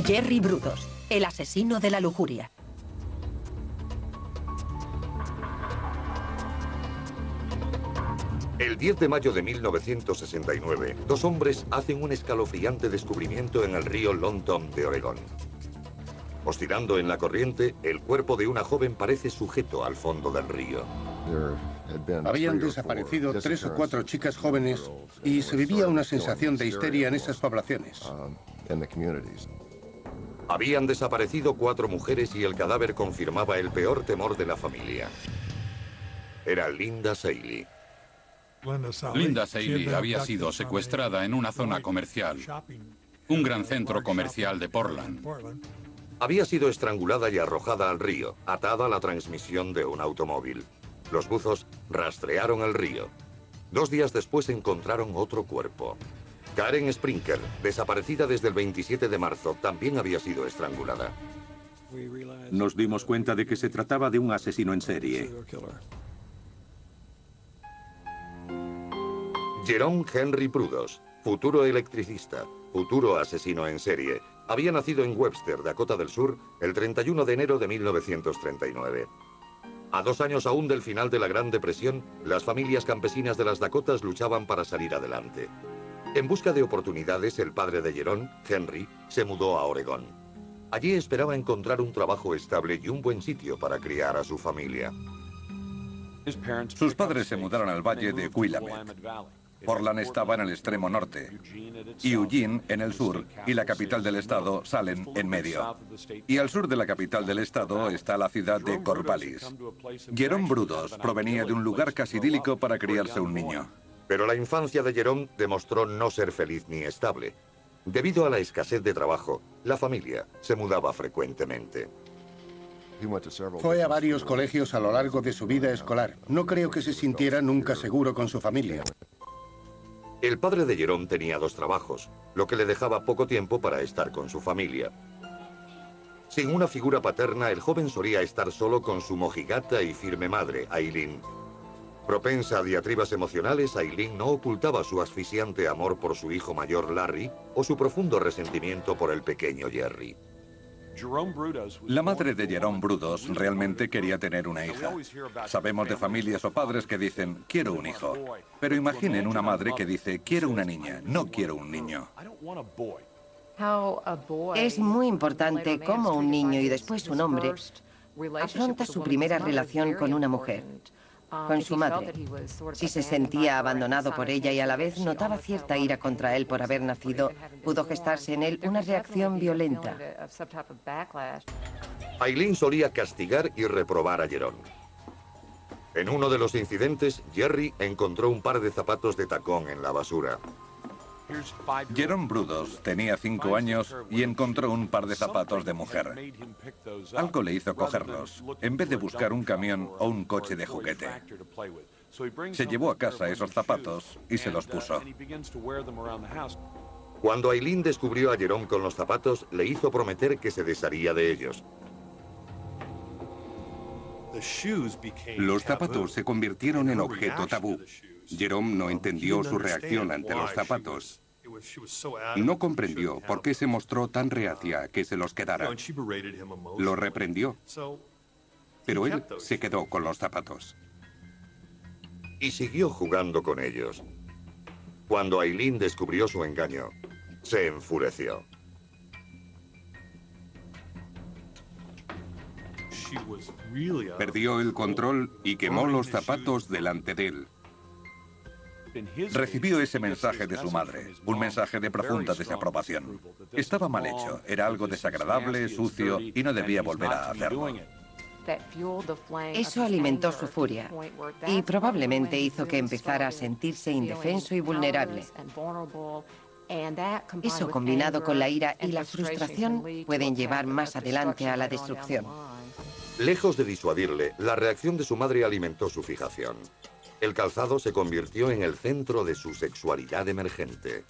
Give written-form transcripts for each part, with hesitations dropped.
Jerry Brudos, el asesino de la lujuria. El 10 de mayo de 1969, dos hombres hacen un escalofriante descubrimiento en el río Long Tom de Oregón. Oscilando en la corriente, el cuerpo de una joven parece sujeto al fondo del río. Habían desaparecido 3 o 4 chicas jóvenes y se vivía una sensación de histeria en esas poblaciones. Habían desaparecido 4 mujeres y el cadáver confirmaba el peor temor de la familia. Era Linda Seeley. Linda Seeley había sido secuestrada en una zona comercial, un gran centro comercial de Portland. Había sido estrangulada y arrojada al río, atada a la transmisión de un automóvil. Los buzos rastrearon el río. 2 días después encontraron otro cuerpo. Karen Sprinker, desaparecida desde el 27 de marzo, también había sido estrangulada. Nos dimos cuenta de que se trataba de un asesino en serie. Jerome Henry Brudos, futuro electricista, futuro asesino en serie, había nacido en Webster, Dakota del Sur, el 31 de enero de 1939. A 2 años aún del final de la Gran Depresión, las familias campesinas de las Dakotas luchaban para salir adelante. En busca de oportunidades, el padre de Jerome, Henry, se mudó a Oregón. Allí esperaba encontrar un trabajo estable y un buen sitio para criar a su familia. Sus padres se mudaron al valle de Willamette. Portland estaba en el extremo norte, y Eugene en el sur, y la capital del estado, Salem, en medio. Y al sur de la capital del estado está la ciudad de Corvallis. Jerome Brudos provenía de un lugar casi idílico para criarse un niño. Pero la infancia de Jerome demostró no ser feliz ni estable. Debido a la escasez de trabajo, la familia se mudaba frecuentemente. Fue a varios colegios a lo largo de su vida escolar. No creo que se sintiera nunca seguro con su familia. El padre de Jerome tenía 2 trabajos, lo que le dejaba poco tiempo para estar con su familia. Sin una figura paterna, el joven solía estar solo con su mojigata y firme madre, Eileen. Propensa a diatribas emocionales, Eileen no ocultaba su asfixiante amor por su hijo mayor Larry o su profundo resentimiento por el pequeño Jerry. La madre de Jerome Brudos realmente quería tener una hija. Sabemos de familias o padres que dicen, quiero un hijo. Pero imaginen una madre que dice, quiero una niña, no quiero un niño. Es muy importante cómo un niño y después un hombre afronta su primera relación con una mujer, con su madre. Si se sentía abandonado por ella y a la vez notaba cierta ira contra él por haber nacido, pudo gestarse en él una reacción violenta. Eileen solía castigar y reprobar a Jerome. En uno de los incidentes, Jerry encontró un par de zapatos de tacón en la basura. Jerome Brudos tenía 5 años y encontró un par de zapatos de mujer. Algo le hizo cogerlos, en vez de buscar un camión o un coche de juguete. Se llevó a casa esos zapatos y se los puso. Cuando Eileen descubrió a Jerome con los zapatos, le hizo prometer que se desharía de ellos. Los zapatos se convirtieron en objeto tabú. Jerome no entendió su reacción ante los zapatos. No comprendió por qué se mostró tan reacia a que se los quedara. Lo reprendió, pero él se quedó con los zapatos. Y siguió jugando con ellos. Cuando Eileen descubrió su engaño, se enfureció. Perdió el control y quemó los zapatos delante de él. Recibió ese mensaje de su madre, un mensaje de profunda desaprobación. Estaba mal hecho, era algo desagradable, sucio y no debía volver a hacerlo. Eso alimentó su furia y probablemente hizo que empezara a sentirse indefenso y vulnerable. Eso, combinado con la ira y la frustración, pueden llevar más adelante a la destrucción. Lejos de disuadirle, la reacción de su madre alimentó su fijación. El calzado se convirtió en el centro de su sexualidad emergente.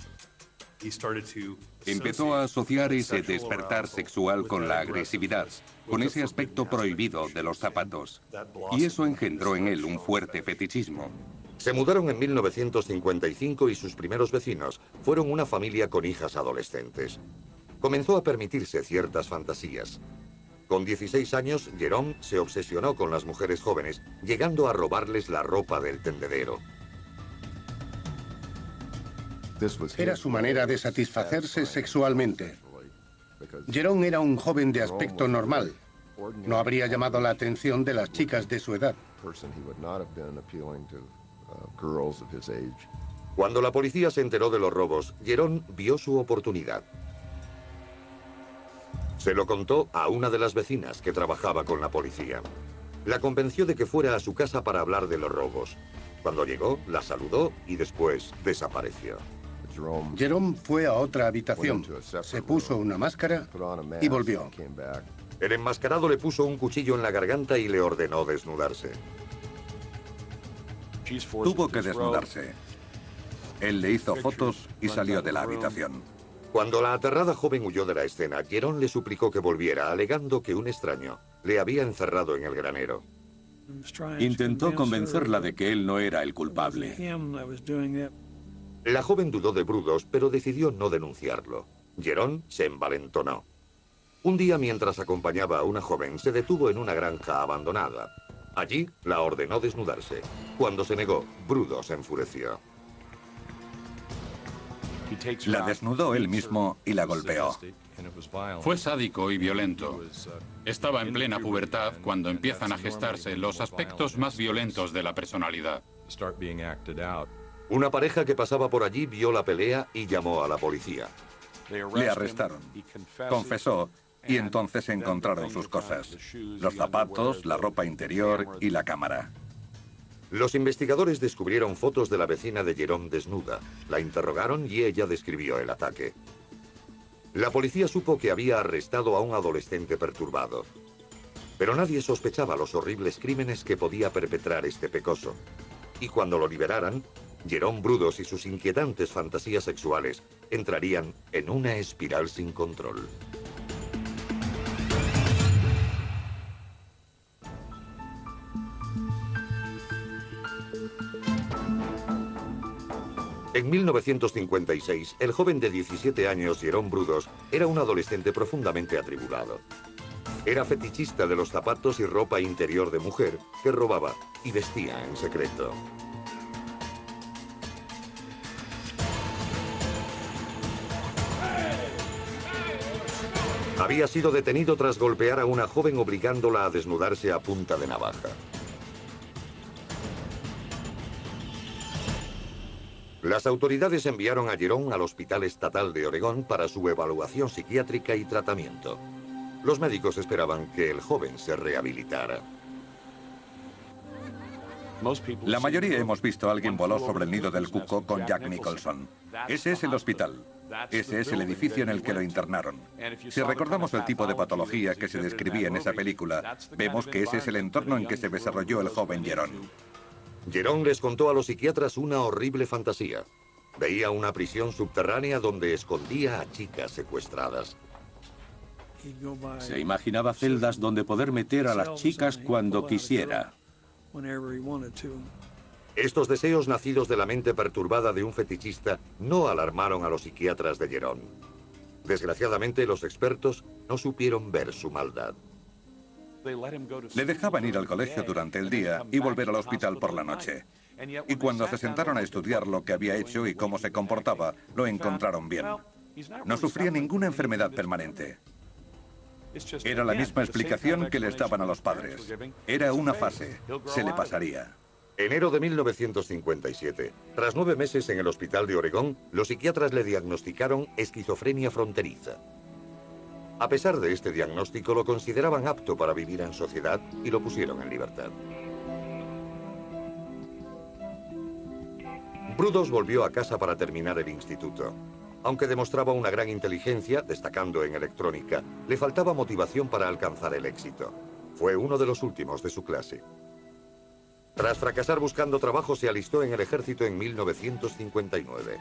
Empezó a asociar ese despertar sexual con la agresividad, con ese aspecto prohibido de los zapatos. Y eso engendró en él un fuerte fetichismo. Se mudaron en 1955 y sus primeros vecinos fueron una familia con hijas adolescentes. comenzó a permitirse ciertas fantasías. Con 16 años, Jerome se obsesionó con las mujeres jóvenes, llegando a robarles la ropa del tendedero. Era su manera de satisfacerse sexualmente. Jerome era un joven de aspecto normal. No habría llamado la atención de las chicas de su edad. Cuando la policía se enteró de los robos, Jerome vio su oportunidad. Se lo contó a una de las vecinas que trabajaba con la policía. La convenció de que fuera a su casa para hablar de los robos. Cuando llegó, la saludó y después desapareció. Jerome fue a otra habitación, se puso una máscara y volvió. El enmascarado le puso un cuchillo en la garganta y le ordenó desnudarse. Tuvo que desnudarse. Él le hizo fotos y salió de la habitación. Cuando la aterrada joven huyó de la escena, Jerome le suplicó que volviera, alegando que un extraño le había encerrado en el granero. Intentó convencerla de que él no era el culpable. La joven dudó de Brudos, pero decidió no denunciarlo. Jerome se envalentonó. Un día, mientras acompañaba a una joven, se detuvo en una granja abandonada. Allí la ordenó desnudarse. Cuando se negó, Brudos se enfureció. La desnudó él mismo y la golpeó. Fue sádico y violento. Estaba en plena pubertad cuando empiezan a gestarse los aspectos más violentos de la personalidad. Una pareja que pasaba por allí vio la pelea y llamó a la policía. Le arrestaron. Confesó y entonces encontraron sus cosas: los zapatos, la ropa interior y la cámara. Los investigadores descubrieron fotos de la vecina de Jerome desnuda. La interrogaron y ella describió el ataque. La policía supo que había arrestado a un adolescente perturbado. Pero nadie sospechaba los horribles crímenes que podía perpetrar este pecoso. Y cuando lo liberaran, Jerome Brudos y sus inquietantes fantasías sexuales entrarían en una espiral sin control. En 1956, el joven de 17 años, Jerome Brudos, era un adolescente profundamente atribulado. Era fetichista de los zapatos y ropa interior de mujer que robaba y vestía en secreto. Había sido detenido tras golpear a una joven obligándola a desnudarse a punta de navaja. Las autoridades enviaron a Jerome al Hospital Estatal de Oregón para su evaluación psiquiátrica y tratamiento. Los médicos esperaban que el joven se rehabilitara. La mayoría hemos visto a alguien voló sobre el nido del cuco con Jack Nicholson. Ese es el hospital. Ese es el edificio en el que lo internaron. Si recordamos el tipo de patología que se describía en esa película, vemos que ese es el entorno en que se desarrolló el joven Jerome. Jerome les contó a los psiquiatras una horrible fantasía. Veía una prisión subterránea donde escondía a chicas secuestradas. Se imaginaba celdas donde poder meter a las chicas cuando quisiera. Estos deseos nacidos de la mente perturbada de un fetichista no alarmaron a los psiquiatras de Jerome. Desgraciadamente, los expertos no supieron ver su maldad. Le dejaban ir al colegio durante el día y volver al hospital por la noche. Y cuando se sentaron a estudiar lo que había hecho y cómo se comportaba, lo encontraron bien. No sufría ninguna enfermedad permanente. Era la misma explicación que les daban a los padres. Era una fase. Se le pasaría. Enero de 1957. Tras 9 meses en el hospital de Oregón, los psiquiatras le diagnosticaron esquizofrenia fronteriza. A pesar de este diagnóstico, lo consideraban apto para vivir en sociedad y lo pusieron en libertad. Brudos volvió a casa para terminar el instituto. Aunque demostraba una gran inteligencia, destacando en electrónica, le faltaba motivación para alcanzar el éxito. Fue uno de los últimos de su clase. Tras fracasar buscando trabajo, se alistó en el ejército en 1959.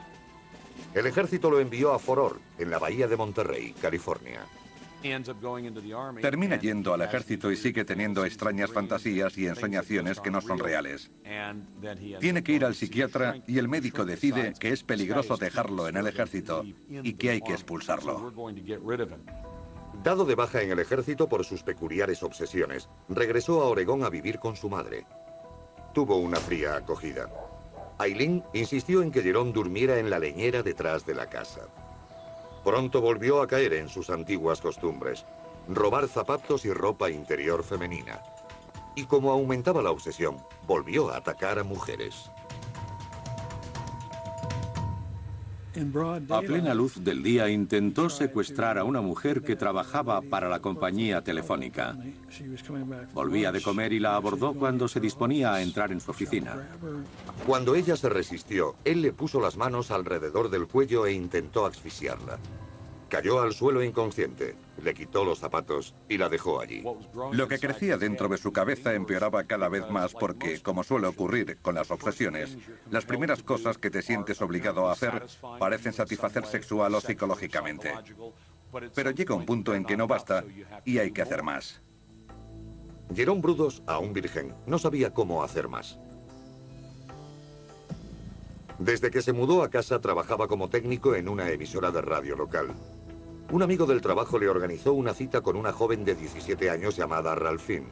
El ejército lo envió a Fort Ord, en la bahía de Monterrey, California. Termina yendo al ejército y sigue teniendo extrañas fantasías y ensoñaciones que no son reales. Tiene que ir al psiquiatra y el médico decide que es peligroso dejarlo en el ejército y que hay que expulsarlo. Dado de baja en el ejército por sus peculiares obsesiones, regresó a Oregón a vivir con su madre. Tuvo una fría acogida. Eileen insistió en que Jerome durmiera en la leñera detrás de la casa. Pronto volvió a caer en sus antiguas costumbres, robar zapatos y ropa interior femenina. Y como aumentaba la obsesión, volvió a atacar a mujeres. A plena luz del día intentó secuestrar a una mujer que trabajaba para la compañía telefónica. Volvía de comer y la abordó cuando se disponía a entrar en su oficina. Cuando ella se resistió, él le puso las manos alrededor del cuello e intentó asfixiarla. Cayó al suelo inconsciente, le quitó los zapatos y la dejó allí. Lo que crecía dentro de su cabeza empeoraba cada vez más porque, como suele ocurrir con las obsesiones, las primeras cosas que te sientes obligado a hacer parecen satisfacer sexual o psicológicamente. Pero llega un punto en que no basta y hay que hacer más. Jerome Brudos, aún virgen, no sabía cómo hacer más. Desde que se mudó a casa trabajaba como técnico en una emisora de radio local. Un amigo del trabajo le organizó una cita con una joven de 17 años llamada Ralphine.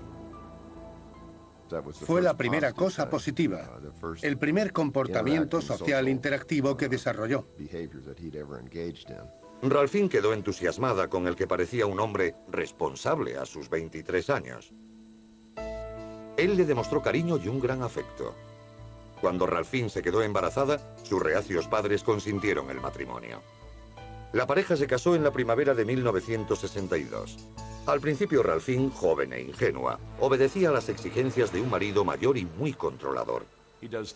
Fue la primera cosa positiva, el primer comportamiento social interactivo que desarrolló. Ralphine quedó entusiasmada con el que parecía un hombre responsable a sus 23 años. Él le demostró cariño y un gran afecto. Cuando Ralphine se quedó embarazada, sus reacios padres consintieron el matrimonio. La pareja se casó en la primavera de 1962. Al principio Ralphine, joven e ingenua, obedecía a las exigencias de un marido mayor y muy controlador.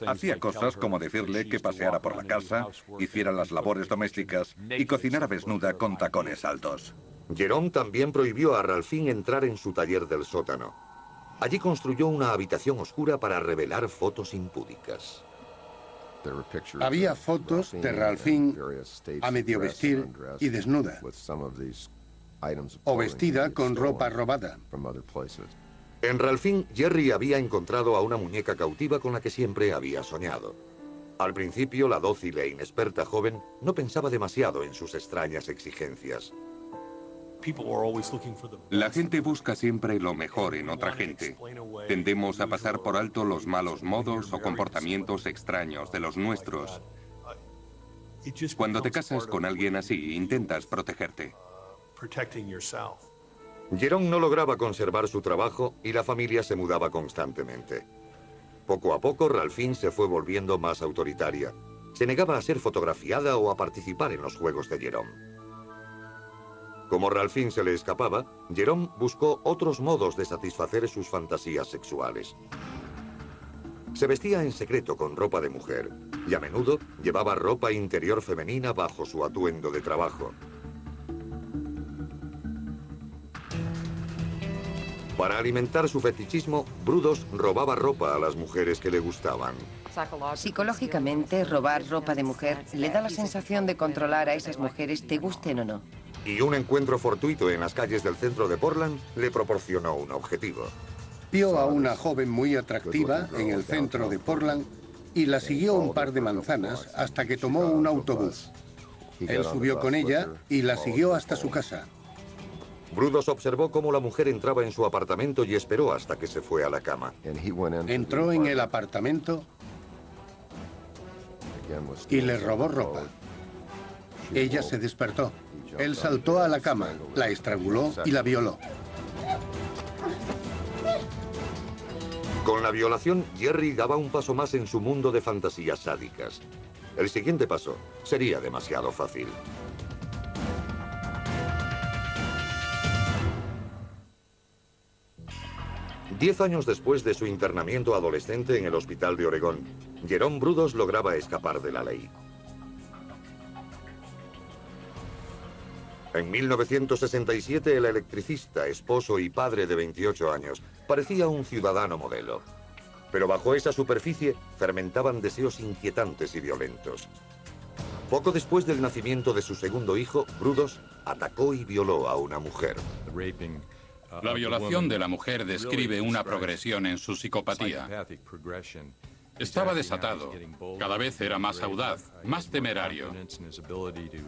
Hacía cosas como decirle que paseara por la casa, hiciera las labores domésticas y cocinara desnuda con tacones altos. Jerome también prohibió a Ralphine entrar en su taller del sótano. Allí construyó una habitación oscura para revelar fotos impúdicas. Había fotos de Ralphine a medio vestir y desnuda, o vestida con ropa robada. En Ralphine, Jerry había encontrado a una muñeca cautiva con la que siempre había soñado. Al principio, la dócil e inexperta joven no pensaba demasiado en sus extrañas exigencias. La gente busca siempre lo mejor en otra gente. Tendemos a pasar por alto los malos modos o comportamientos extraños de los nuestros. Cuando te casas con alguien así, intentas protegerte. Jerome no lograba conservar su trabajo y la familia se mudaba constantemente. Poco a poco, Ralphine se fue volviendo más autoritaria. Se negaba a ser fotografiada o a participar en los juegos de Jerome. Como Ralphine se le escapaba, Jerome buscó otros modos de satisfacer sus fantasías sexuales. Se vestía en secreto con ropa de mujer y a menudo llevaba ropa interior femenina bajo su atuendo de trabajo. Para alimentar su fetichismo, Brudos robaba ropa a las mujeres que le gustaban. Psicológicamente, robar ropa de mujer le da la sensación de controlar a esas mujeres, te gusten o no. Y un encuentro fortuito en las calles del centro de Portland le proporcionó un objetivo. Vio a una joven muy atractiva en el centro de Portland y la siguió un par de manzanas hasta que tomó un autobús. Él subió con ella y la siguió hasta su casa. Brudos observó cómo la mujer entraba en su apartamento y esperó hasta que se fue a la cama. Entró en el apartamento y le robó ropa. Ella se despertó. Él saltó a la cama, la estranguló y la violó. Con la violación, Jerry daba un paso más en su mundo de fantasías sádicas. El siguiente paso sería demasiado fácil. Diez años después de su internamiento adolescente en el hospital de Oregón, Jerome Brudos lograba escapar de la ley. En 1967, el electricista, esposo y padre de 28 años, parecía un ciudadano modelo. Pero bajo esa superficie fermentaban deseos inquietantes y violentos. Poco después del nacimiento de su segundo hijo, Brudos, atacó y violó a una mujer. La violación de la mujer describe una progresión en su psicopatía. Estaba desatado, cada vez era más audaz, más temerario.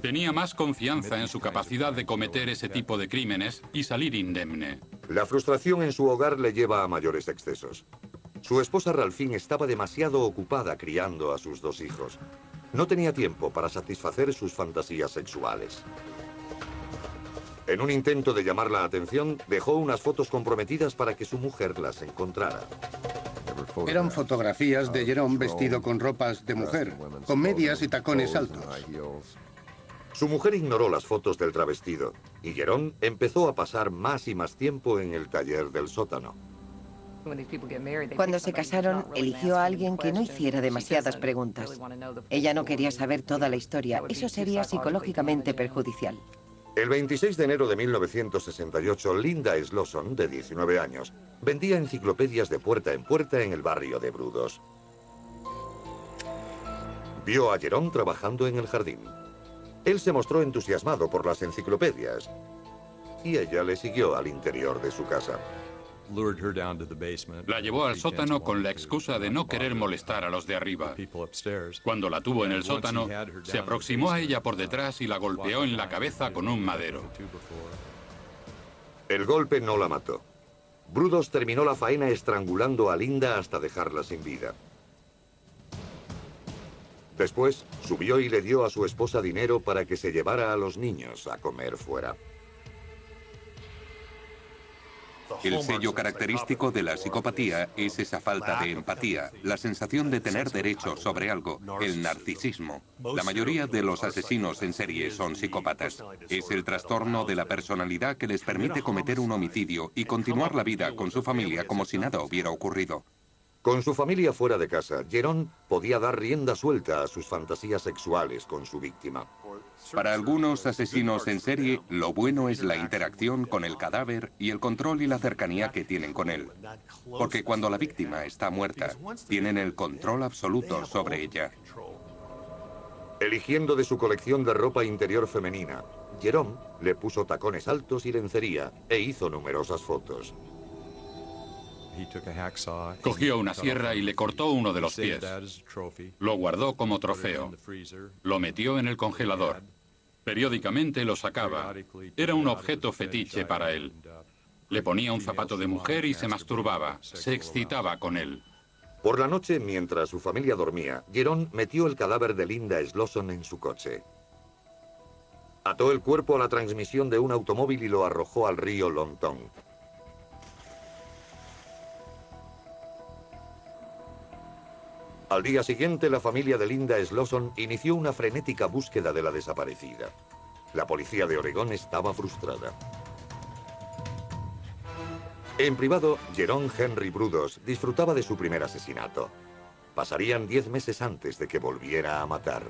Tenía más confianza en su capacidad de cometer ese tipo de crímenes y salir indemne. La frustración en su hogar le lleva a mayores excesos. Su esposa Ralphine estaba demasiado ocupada criando a sus 2 hijos. No tenía tiempo para satisfacer sus fantasías sexuales. En un intento de llamar la atención, dejó unas fotos comprometidas para que su mujer las encontrara. Eran fotografías de Jerome vestido con ropas de mujer, con medias y tacones altos. Su mujer ignoró las fotos del travestido y Jerome empezó a pasar más y más tiempo en el taller del sótano. Cuando se casaron, eligió a alguien que no hiciera demasiadas preguntas. Ella no quería saber toda la historia, eso sería psicológicamente perjudicial. El 26 de enero de 1968, Linda Slosson, de 19 años, vendía enciclopedias de puerta en el barrio de Brudos. Vio a Jerome trabajando en el jardín. Él se mostró entusiasmado por las enciclopedias y ella le siguió al interior de su casa. La llevó al sótano con la excusa de no querer molestar a los de arriba. Cuando la tuvo en el sótano, se aproximó a ella por detrás y la golpeó en la cabeza con un madero. El golpe no la mató. Brudos terminó la faena estrangulando a Linda hasta dejarla sin vida. Después, subió y le dio a su esposa dinero para que se llevara a los niños a comer fuera. El sello característico de la psicopatía es esa falta de empatía, la sensación de tener derecho sobre algo, el narcisismo. La mayoría de los asesinos en serie son psicópatas. Es el trastorno de la personalidad que les permite cometer un homicidio y continuar la vida con su familia como si nada hubiera ocurrido. Con su familia fuera de casa, Jerome podía dar rienda suelta a sus fantasías sexuales con su víctima. Para algunos asesinos en serie, lo bueno es la interacción con el cadáver y el control y la cercanía que tienen con él. Porque cuando la víctima está muerta, tienen el control absoluto sobre ella. Eligiendo de su colección de ropa interior femenina, Jerome le puso tacones altos y lencería e hizo numerosas fotos. Cogió una sierra y le cortó uno de los pies. Lo guardó como trofeo. Lo metió en el congelador. Periódicamente lo sacaba. Era un objeto fetiche para él. Le ponía un zapato de mujer y se masturbaba. Se excitaba con él. Por la noche, mientras su familia dormía, Jerome metió el cadáver de Linda Slosson en su coche. Ató el cuerpo a la transmisión de un automóvil y lo arrojó al río Lonton. Al día siguiente, la familia de Linda Slosson inició una frenética búsqueda de la desaparecida. La policía de Oregón estaba frustrada. En privado, Jerome Henry Brudos disfrutaba de su primer asesinato. Pasarían 10 meses antes de que volviera a matar.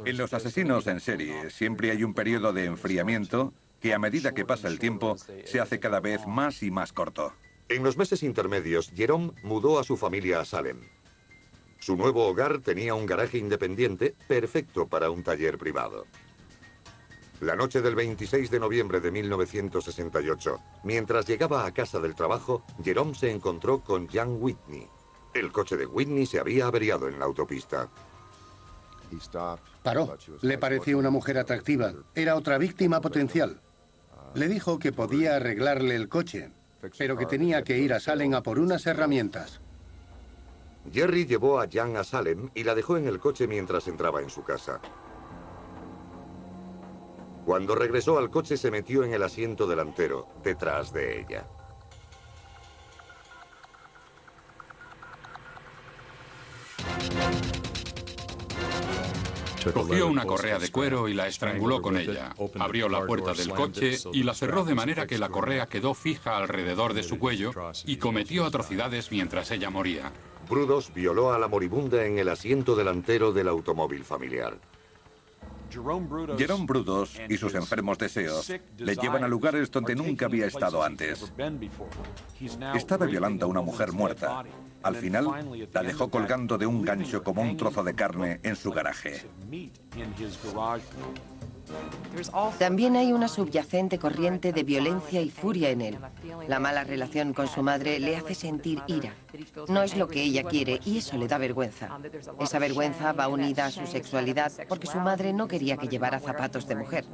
En los asesinos en serie siempre hay un periodo de enfriamiento que a medida que pasa el tiempo se hace cada vez más y más corto. En los meses intermedios, Jerome mudó a su familia a Salem. Su nuevo hogar tenía un garaje independiente perfecto para un taller privado. La noche del 26 de noviembre de 1968, mientras llegaba a casa del trabajo, Jerome se encontró con Jan Whitney. El coche de Whitney se había averiado en la autopista. Paró. Le pareció una mujer atractiva. Era otra víctima potencial. Le dijo que podía arreglarle el coche, pero que tenía que ir a Salem a por unas herramientas. Jerry llevó a Jan a Salem y la dejó en el coche mientras entraba en su casa. Cuando regresó al coche, se metió en el asiento delantero, detrás de ella. Cogió una correa de cuero y la estranguló con ella. Abrió la puerta del coche y la cerró de manera que la correa quedó fija alrededor de su cuello y cometió atrocidades mientras ella moría. Brudos violó a la moribunda en el asiento delantero del automóvil familiar. Jerome Brudos y sus enfermos deseos le llevan a lugares donde nunca había estado antes. Estaba violando a una mujer muerta. Al final, la dejó colgando de un gancho como un trozo de carne en su garaje. También hay una subyacente corriente de violencia y furia en él. La mala relación con su madre le hace sentir ira. No es lo que ella quiere y eso le da vergüenza. Esa vergüenza va unida a su sexualidad porque su madre no quería que llevara zapatos de mujer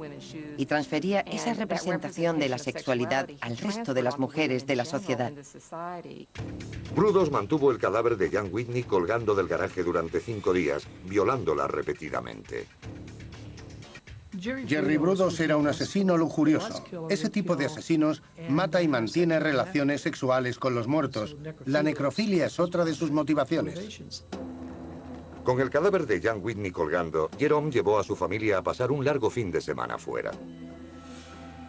y transfería esa representación de la sexualidad al resto de las mujeres de la sociedad. Brudos mantuvo el cadáver de Jan Whitney colgando del garaje durante 5 días, violándola repetidamente. Jerry Brudos era un asesino lujurioso. Ese tipo de asesinos mata y mantiene relaciones sexuales con los muertos. La necrofilia es otra de sus motivaciones. Con el cadáver de Jan Whitney colgando, Jerome llevó a su familia a pasar un largo fin de semana fuera.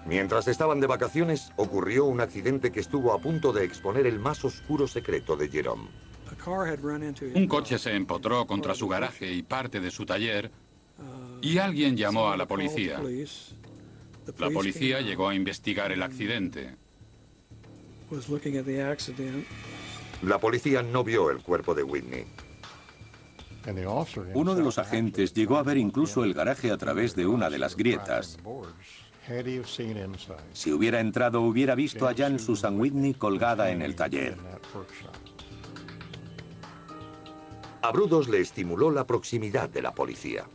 Mientras estaban de vacaciones, ocurrió un accidente que estuvo a punto de exponer el más oscuro secreto de Jerome. Un coche se empotró contra su garaje y parte de su taller, y alguien llamó a la policía. La policía llegó a investigar el accidente. La policía no vio el cuerpo de Whitney. Uno de los agentes llegó a ver incluso el garaje a través de una de las grietas. Si hubiera entrado, hubiera visto a Jan Susan Whitney colgada en el taller. A Brudos le estimuló la proximidad de la policía.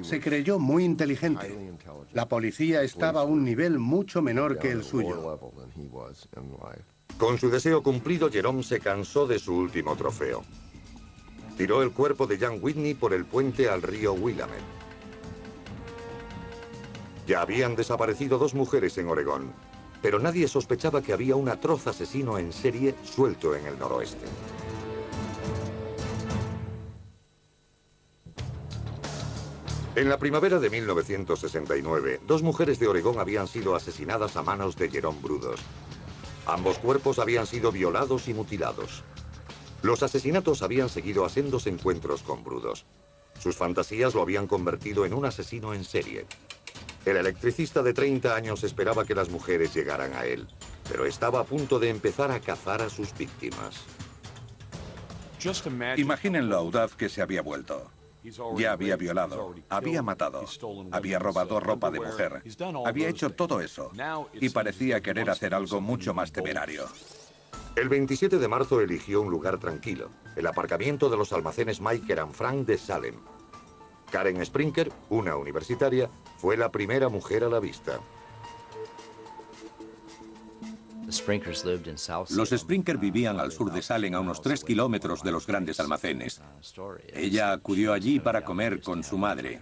Se creyó muy inteligente. La policía estaba a un nivel mucho menor que el suyo. Con su deseo cumplido, Jerome se cansó de su último trofeo. Tiró el cuerpo de Jan Whitney por el puente al río Willamette. Ya habían desaparecido 2 mujeres en Oregón, pero nadie sospechaba que había un atroz asesino en serie suelto en el noroeste. En la primavera de 1969, 2 mujeres de Oregón habían sido asesinadas a manos de Jerome Brudos. Ambos cuerpos habían sido violados y mutilados. Los asesinatos habían seguido a sendos encuentros con Brudos. Sus fantasías lo habían convertido en un asesino en serie. El electricista de 30 años esperaba que las mujeres llegaran a él, pero estaba a punto de empezar a cazar a sus víctimas. Imaginen lo audaz que se había vuelto. Ya había violado, había matado, había robado ropa de mujer, había hecho todo eso y parecía querer hacer algo mucho más temerario. El 27 de marzo eligió un lugar tranquilo, el aparcamiento de los almacenes Meiker and Frank de Salem. Karen Sprinker, una universitaria, fue la primera mujer a la vista. Los Sprinker vivían al sur de Salem, a unos 3 kilómetros de los grandes almacenes. Ella acudió allí para comer con su madre.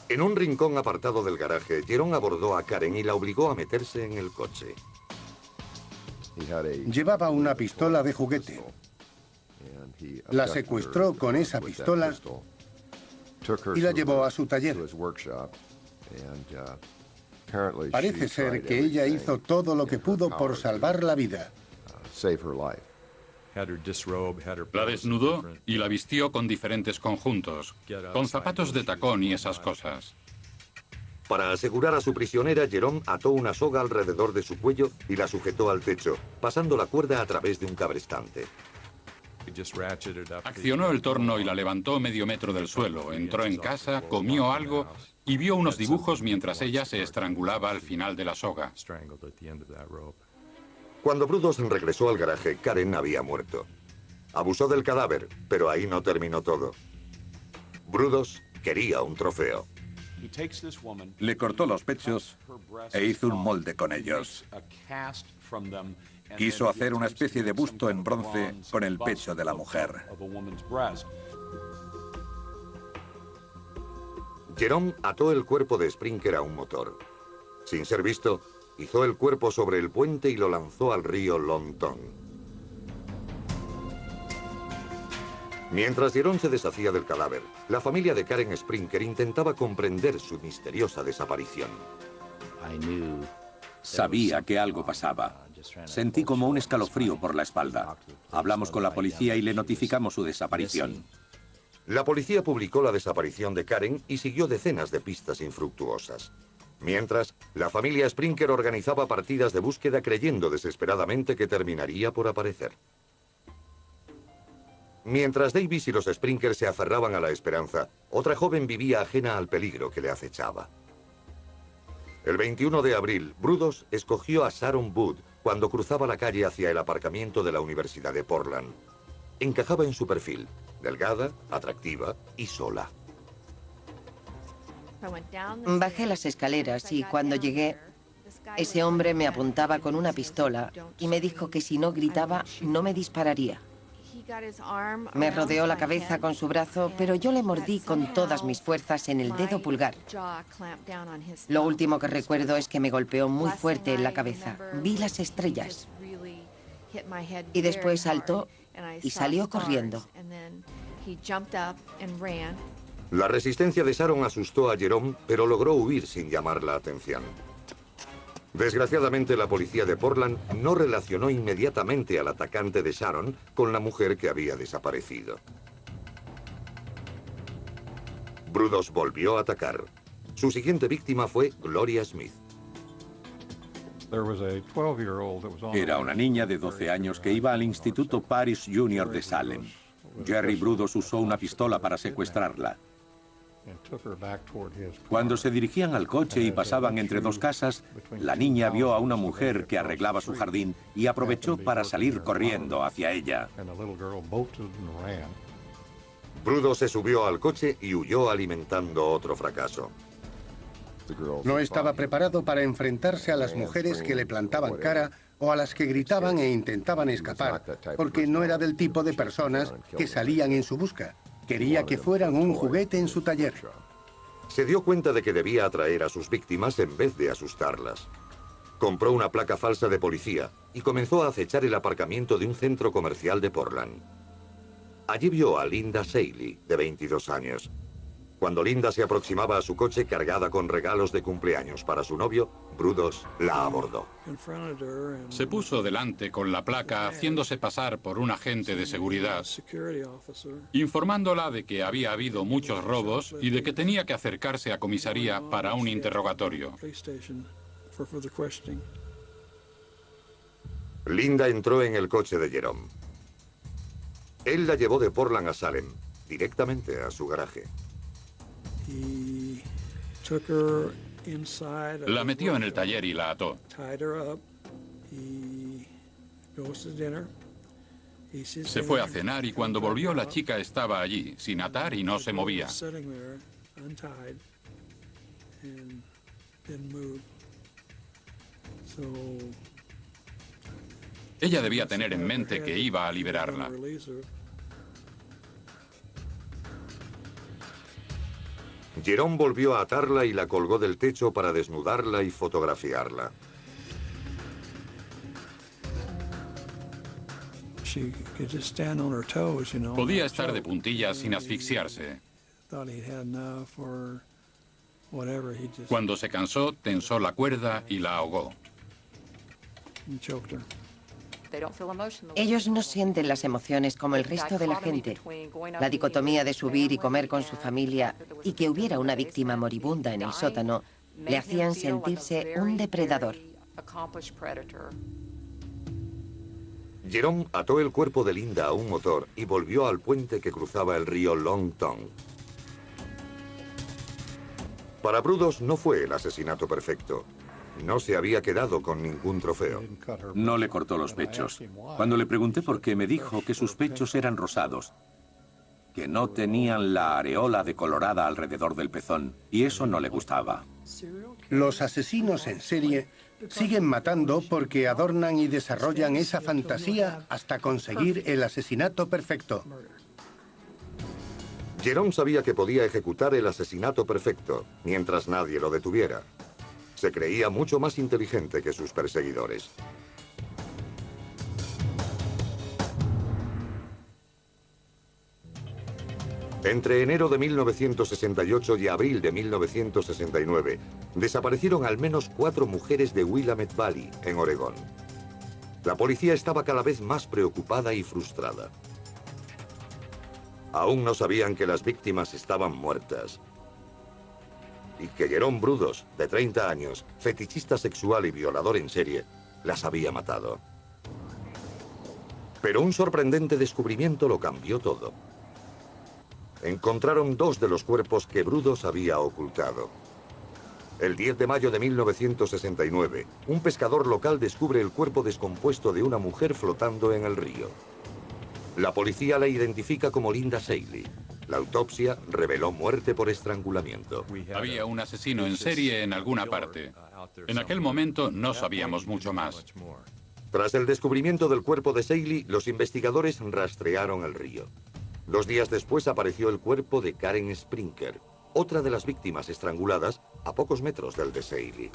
En un rincón apartado del garaje, Jerome abordó a Karen y la obligó a meterse en el coche. Llevaba una pistola de juguete. La secuestró con esa pistola y la llevó a su taller. Parece ser que ella hizo todo lo que pudo por salvar la vida. La desnudó y la vistió con diferentes conjuntos, con zapatos de tacón y esas cosas. Para asegurar a su prisionera, Jerome ató una soga alrededor de su cuello y la sujetó al techo, pasando la cuerda a través de un cabrestante. Accionó el torno y la levantó medio metro del suelo. Entró en casa, comió algo y vio unos dibujos mientras ella se estrangulaba al final de la soga. Cuando Brudos regresó al garaje, Karen había muerto. Abusó del cadáver, pero ahí no terminó todo. Brudos quería un trofeo. Le cortó los pechos e hizo un molde con ellos. Quiso hacer una especie de busto en bronce con el pecho de la mujer. Jerome ató el cuerpo de Sprinker a un motor. Sin ser visto, izó el cuerpo sobre el puente y lo lanzó al río Longton. Mientras Jerome se deshacía del cadáver, la familia de Karen Sprinker intentaba comprender su misteriosa desaparición. Sabía que algo pasaba. Sentí como un escalofrío por la espalda. Hablamos con la policía y le notificamos su desaparición. La policía publicó la desaparición de Karen y siguió decenas de pistas infructuosas. Mientras, la familia Sprinker organizaba partidas de búsqueda creyendo desesperadamente que terminaría por aparecer. Mientras Davis y los Sprinkers se aferraban a la esperanza, otra joven vivía ajena al peligro que le acechaba. El 21 de abril, Brudos escogió a Sharon Wood cuando cruzaba la calle hacia el aparcamiento de la Universidad de Portland. Encajaba en su perfil, delgada, atractiva y sola. Bajé las escaleras y cuando llegué, ese hombre me apuntaba con una pistola y me dijo que si no gritaba, no me dispararía. Me rodeó la cabeza con su brazo, pero yo le mordí con todas mis fuerzas en el dedo pulgar. Lo último que recuerdo es que me golpeó muy fuerte en la cabeza. Vi las estrellas. Y después saltó y salió corriendo. La resistencia de Sharon asustó a Jerome, pero logró huir sin llamar la atención. Desgraciadamente, la policía de Portland no relacionó inmediatamente al atacante de Sharon con la mujer que había desaparecido. Brudos volvió a atacar. Su siguiente víctima fue Gloria Smith. Era una niña de 12 años que iba al Instituto Paris Junior de Salem. Jerry Brudos usó una pistola para secuestrarla. Cuando se dirigían al coche y pasaban entre dos casas, la niña vio a una mujer que arreglaba su jardín y aprovechó para salir corriendo hacia ella. Brudos se subió al coche y huyó alimentando otro fracaso. No estaba preparado para enfrentarse a las mujeres que le plantaban cara o a las que gritaban e intentaban escapar, porque no era del tipo de personas que salían en su busca. Quería que fueran un juguete en su taller. Se dio cuenta de que debía atraer a sus víctimas en vez de asustarlas. Compró una placa falsa de policía y comenzó a acechar el aparcamiento de un centro comercial de Portland. Allí vio a Linda Shaley, de 22 años. Cuando Linda se aproximaba a su coche cargada con regalos de cumpleaños para su novio, Brudos la abordó. Se puso delante con la placa haciéndose pasar por un agente de seguridad, informándola de que había habido muchos robos y de que tenía que acercarse a comisaría para un interrogatorio. Linda entró en el coche de Jerome. Él la llevó de Portland a Salem, directamente a su garaje. La metió en el taller y la ató. Se fue a cenar y cuando volvió la chica estaba allí, sin atar y no se movía. Ella debía tener en mente que iba a liberarla. Jerome volvió a atarla y la colgó del techo para desnudarla y fotografiarla. Podía estar de puntillas sin asfixiarse. Cuando se cansó, tensó la cuerda y la ahogó. Ellos no sienten las emociones como el resto de la gente. La dicotomía de subir y comer con su familia y que hubiera una víctima moribunda en el sótano le hacían sentirse un depredador. Jerome ató el cuerpo de Linda a un motor y volvió al puente que cruzaba el río Long Tongue. Para Brudos no fue el asesinato perfecto. No se había quedado con ningún trofeo. No le cortó los pechos. Cuando le pregunté por qué, me dijo que sus pechos eran rosados, que no tenían la areola decolorada alrededor del pezón, y eso no le gustaba. Los asesinos en serie siguen matando porque adornan y desarrollan esa fantasía hasta conseguir el asesinato perfecto. Jerome sabía que podía ejecutar el asesinato perfecto, mientras nadie lo detuviera. Se creía mucho más inteligente que sus perseguidores. Entre enero de 1968 y abril de 1969, desaparecieron al menos 4 mujeres de Willamette Valley, en Oregón. La policía estaba cada vez más preocupada y frustrada. Aún no sabían que las víctimas estaban muertas. Y que Jerome Brudos, de 30 años, fetichista sexual y violador en serie, las había matado. Pero un sorprendente descubrimiento lo cambió todo. Encontraron 2 de los cuerpos que Brudos había ocultado. El 10 de mayo de 1969, un pescador local descubre el cuerpo descompuesto de una mujer flotando en el río. La policía la identifica como Linda Seeley. La autopsia reveló muerte por estrangulamiento. Había un asesino en serie en alguna parte. En aquel momento no sabíamos mucho más. Tras el descubrimiento del cuerpo de Seeley, los investigadores rastrearon el río. 2 días después apareció el cuerpo de Karen Sprinker, otra de las víctimas estranguladas a pocos metros del de Seeley.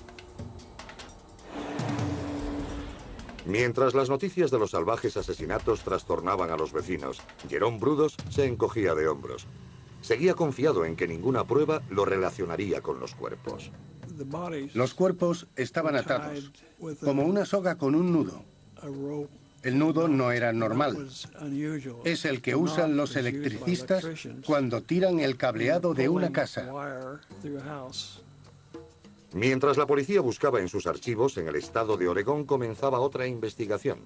Mientras las noticias de los salvajes asesinatos trastornaban a los vecinos, Jerome Brudos se encogía de hombros. Seguía confiado en que ninguna prueba lo relacionaría con los cuerpos. Los cuerpos estaban atados, como una soga con un nudo. El nudo no era normal. Es el que usan los electricistas cuando tiran el cableado de una casa. Mientras la policía buscaba en sus archivos, en el estado de Oregón comenzaba otra investigación,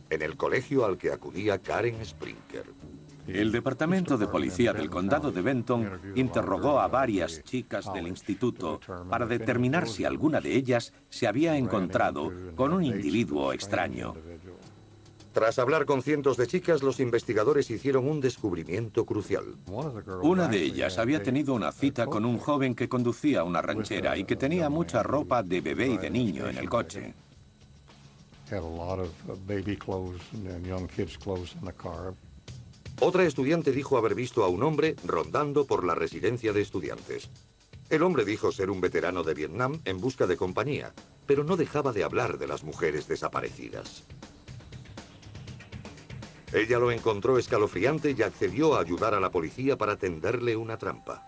en el colegio al que acudía Karen Sprinker. El Departamento de Policía del Condado de Benton interrogó a varias chicas del instituto para determinar si alguna de ellas se había encontrado con un individuo extraño. Tras hablar con cientos de chicas, los investigadores hicieron un descubrimiento crucial. Una de ellas había tenido una cita con un joven que conducía una ranchera y que tenía mucha ropa de bebé y de niño en el coche. Otra estudiante dijo haber visto a un hombre rondando por la residencia de estudiantes. El hombre dijo ser un veterano de Vietnam en busca de compañía, pero no dejaba de hablar de las mujeres desaparecidas. Ella lo encontró escalofriante y accedió a ayudar a la policía para tenderle una trampa.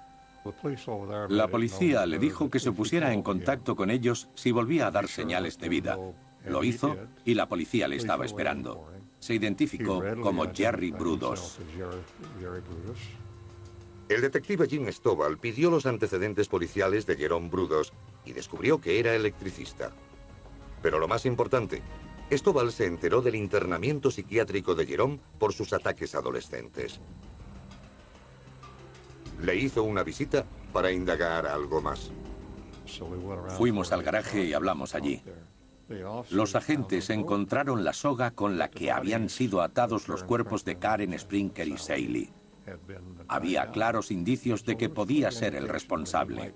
La policía le dijo que se pusiera en contacto con ellos si volvía a dar señales de vida. Lo hizo y la policía le estaba esperando. Se identificó como Jerry Brudos. El detective Jim Stovall pidió los antecedentes policiales de Jerome Brudos y descubrió que era electricista. Pero lo más importante, Stovall se enteró del internamiento psiquiátrico de Jerome por sus ataques adolescentes. Le hizo una visita para indagar algo más. Fuimos al garaje y hablamos allí. Los agentes encontraron la soga con la que habían sido atados los cuerpos de Karen Sprinker y Seeley. Había claros indicios de que podía ser el responsable.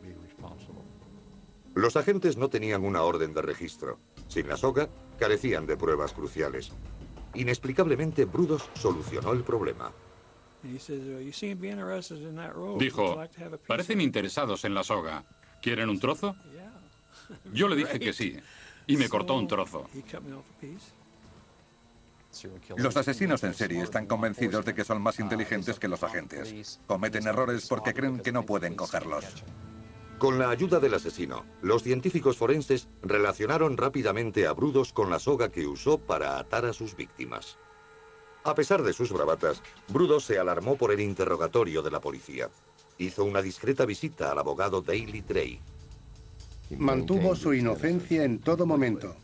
Los agentes no tenían una orden de registro. Sin la soga, carecían de pruebas cruciales. Inexplicablemente, Brudos solucionó el problema. Dijo, parecen interesados en la soga. ¿Quieren un trozo? Yo le dije que sí, y me cortó un trozo. Los asesinos en serie están convencidos de que son más inteligentes que los agentes. Cometen errores porque creen que no pueden cogerlos. Con la ayuda del asesino, los científicos forenses relacionaron rápidamente a Brudos con la soga que usó para atar a sus víctimas. A pesar de sus bravatas, Brudos se alarmó por el interrogatorio de la policía. Hizo una discreta visita al abogado Daley Trey. Mantuvo su inocencia en todo momento.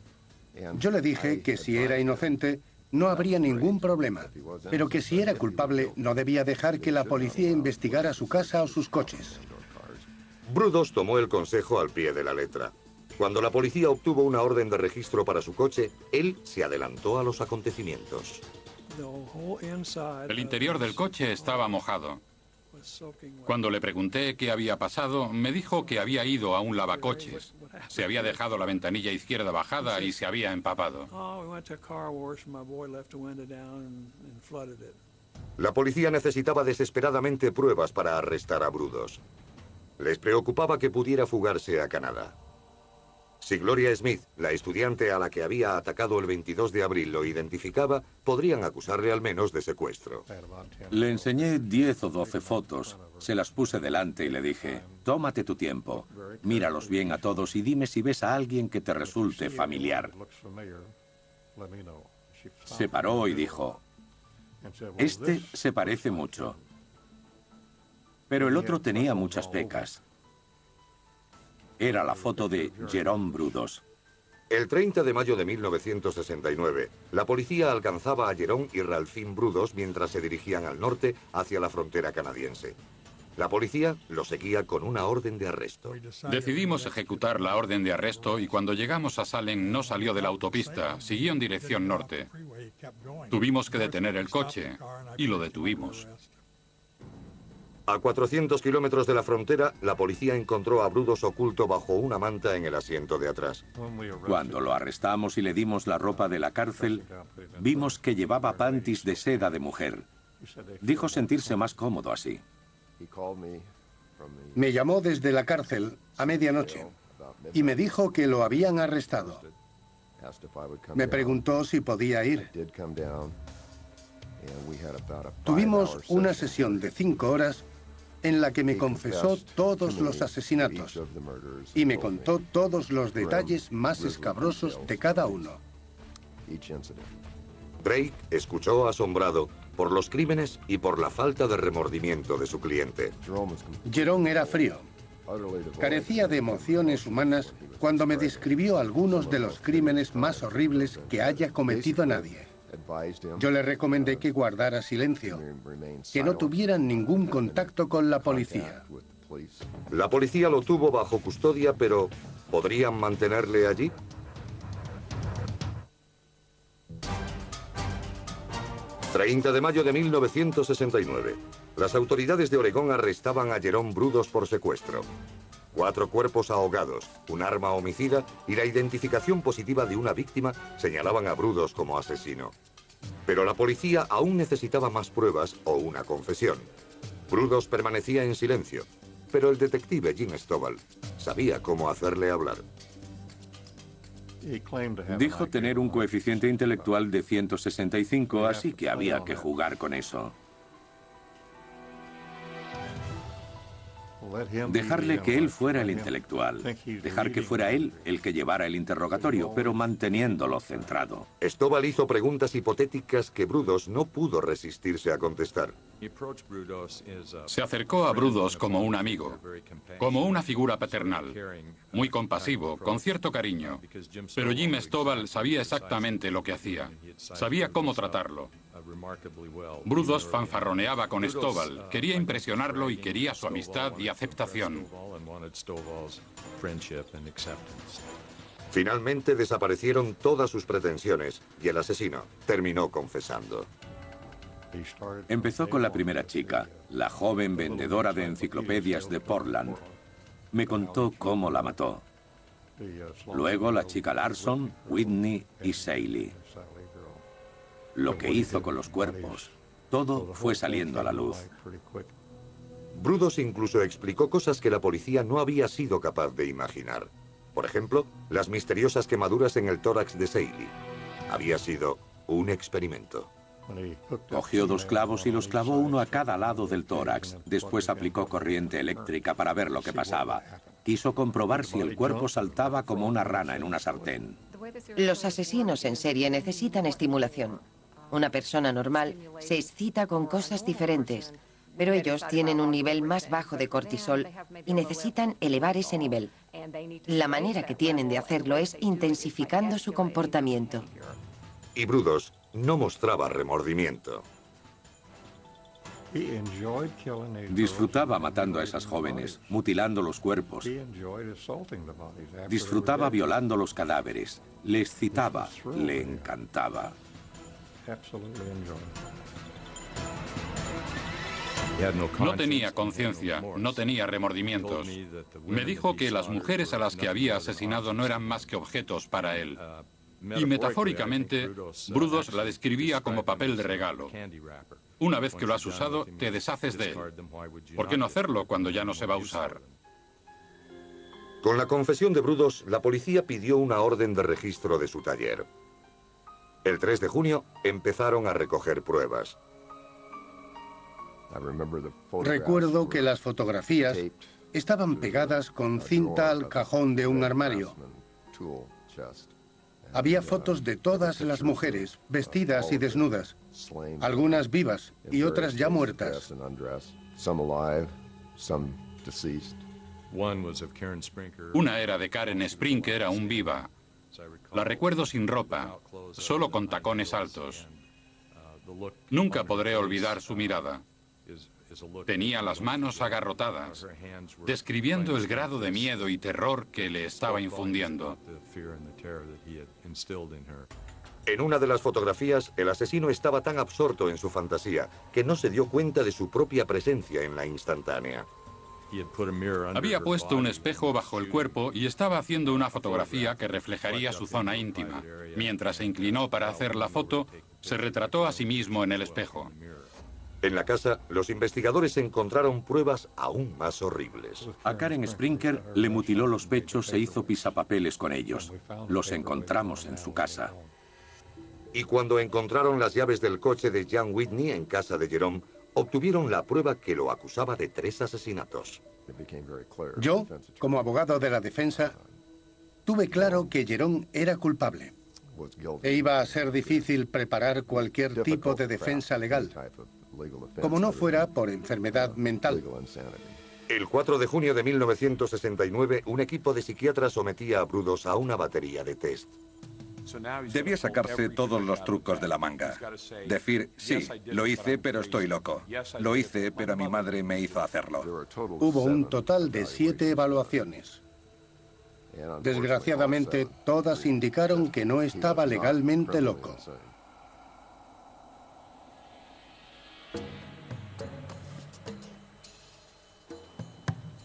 Yo le dije que si era inocente, no habría ningún problema, pero que si era culpable, no debía dejar que la policía investigara su casa o sus coches. Brudos tomó el consejo al pie de la letra. Cuando la policía obtuvo una orden de registro para su coche, él se adelantó a los acontecimientos. El interior del coche estaba mojado. Cuando le pregunté qué había pasado, me dijo que había ido a un lavacoches. Se había dejado la ventanilla izquierda bajada y se había empapado. La policía necesitaba desesperadamente pruebas para arrestar a Brudos. Les preocupaba que pudiera fugarse a Canadá. Si Gloria Smith, la estudiante a la que había atacado el 22 de abril, lo identificaba, podrían acusarle al menos de secuestro. Le enseñé 10 o 12 fotos, se las puse delante y le dije, tómate tu tiempo, míralos bien a todos y dime si ves a alguien que te resulte familiar. Se paró y dijo, este se parece mucho, pero el otro tenía muchas pecas. Era la foto de Jerome Brudos. El 30 de mayo de 1969, la policía alcanzaba a Jerome y Ralphine Brudos mientras se dirigían al norte hacia la frontera canadiense. La policía los seguía con una orden de arresto. Decidimos ejecutar la orden de arresto y cuando llegamos a Salem no salió de la autopista, siguió en dirección norte. Tuvimos que detener el coche y lo detuvimos. A 400 kilómetros de la frontera, la policía encontró a Brudos oculto bajo una manta en el asiento de atrás. Cuando lo arrestamos y le dimos la ropa de la cárcel, vimos que llevaba panties de seda de mujer. Dijo sentirse más cómodo así. Me llamó desde la cárcel a medianoche y me dijo que lo habían arrestado. Me preguntó si podía ir. Tuvimos una sesión de 5 horas en la que me confesó todos los asesinatos y me contó todos los detalles más escabrosos de cada uno. Drake escuchó asombrado por los crímenes y por la falta de remordimiento de su cliente. Jerome era frío. Carecía de emociones humanas cuando me describió algunos de los crímenes más horribles que haya cometido nadie. Yo le recomendé que guardara silencio, que no tuvieran ningún contacto con la policía. La policía lo tuvo bajo custodia, pero ¿podrían mantenerle allí? ...30 de mayo de 1969. Las autoridades de Oregón arrestaban a Jerome Brudos por secuestro. 4 cuerpos ahogados, un arma homicida y la identificación positiva de una víctima señalaban a Brudos como asesino. Pero la policía aún necesitaba más pruebas o una confesión. Brudos permanecía en silencio, pero el detective Jim Stovall sabía cómo hacerle hablar. Dijo tener un coeficiente intelectual de 165, así que había que jugar con eso. Dejarle que él fuera el intelectual. Dejar que fuera él el que llevara el interrogatorio, pero manteniéndolo centrado. Stovall hizo preguntas hipotéticas que Brudos no pudo resistirse a contestar. Se acercó a Brudos como un amigo, como una figura paternal, muy compasivo, con cierto cariño. Pero Jim Stovall sabía exactamente lo que hacía, sabía cómo tratarlo. Brudos fanfarroneaba con Stovall, quería impresionarlo y quería su amistad y aceptación. Finalmente desaparecieron todas sus pretensiones y el asesino terminó confesando. Empezó con la primera chica, la joven vendedora de enciclopedias de Portland. Me contó cómo la mató. Luego la chica Larson, Whitney y Saley. Lo que hizo con los cuerpos, todo fue saliendo a la luz. Brudos incluso explicó cosas que la policía no había sido capaz de imaginar. Por ejemplo, las misteriosas quemaduras en el tórax de Saley. Había sido un experimento. Cogió 2 clavos y los clavó uno a cada lado del tórax. Después aplicó corriente eléctrica para ver lo que pasaba. Quiso comprobar si el cuerpo saltaba como una rana en una sartén. Los asesinos en serie necesitan estimulación. Una persona normal se excita con cosas diferentes, pero ellos tienen un nivel más bajo de cortisol y necesitan elevar ese nivel. La manera que tienen de hacerlo es intensificando su comportamiento. Y Brudos no mostraba remordimiento. Disfrutaba matando a esas jóvenes, mutilando los cuerpos. Disfrutaba violando los cadáveres. Le excitaba, le encantaba. No tenía conciencia, no tenía remordimientos. Me dijo que las mujeres a las que había asesinado no eran más que objetos para él. Y metafóricamente, Brudos la describía como papel de regalo. Una vez que lo has usado, te deshaces de él. ¿Por qué no hacerlo cuando ya no se va a usar? Con la confesión de Brudos, la policía pidió una orden de registro de su taller. El 3 de junio empezaron a recoger pruebas. Recuerdo que las fotografías estaban pegadas con cinta al cajón de un armario. Había fotos de todas las mujeres, vestidas y desnudas, algunas vivas y otras ya muertas. Una era de Karen Sprinker, aún viva. La recuerdo sin ropa, solo con tacones altos. Nunca podré olvidar su mirada. Tenía las manos agarrotadas, describiendo el grado de miedo y terror que le estaba infundiendo. En una de las fotografías, el asesino estaba tan absorto en su fantasía que no se dio cuenta de su propia presencia en la instantánea. Había puesto un espejo bajo el cuerpo y estaba haciendo una fotografía que reflejaría su zona íntima. Mientras se inclinó para hacer la foto, se retrató a sí mismo en el espejo. En la casa, los investigadores encontraron pruebas aún más horribles. A Karen Sprinker le mutiló los pechos e hizo pisapapeles con ellos. Los encontramos en su casa. Y cuando encontraron las llaves del coche de Jan Whitney en casa de Jerome, obtuvieron la prueba que lo acusaba de 3 asesinatos. Yo, como abogado de la defensa, tuve claro que Jerome era culpable. E iba a ser difícil preparar cualquier tipo de defensa legal, como no fuera por enfermedad mental. El 4 de junio de 1969, un equipo de psiquiatras sometía a Brudos a una batería de test. Debía sacarse todos los trucos de la manga. Decir, sí, lo hice, pero estoy loco. Lo hice, pero mi madre me hizo hacerlo. Hubo un total de 7 evaluaciones. Desgraciadamente, todas indicaron que no estaba legalmente loco.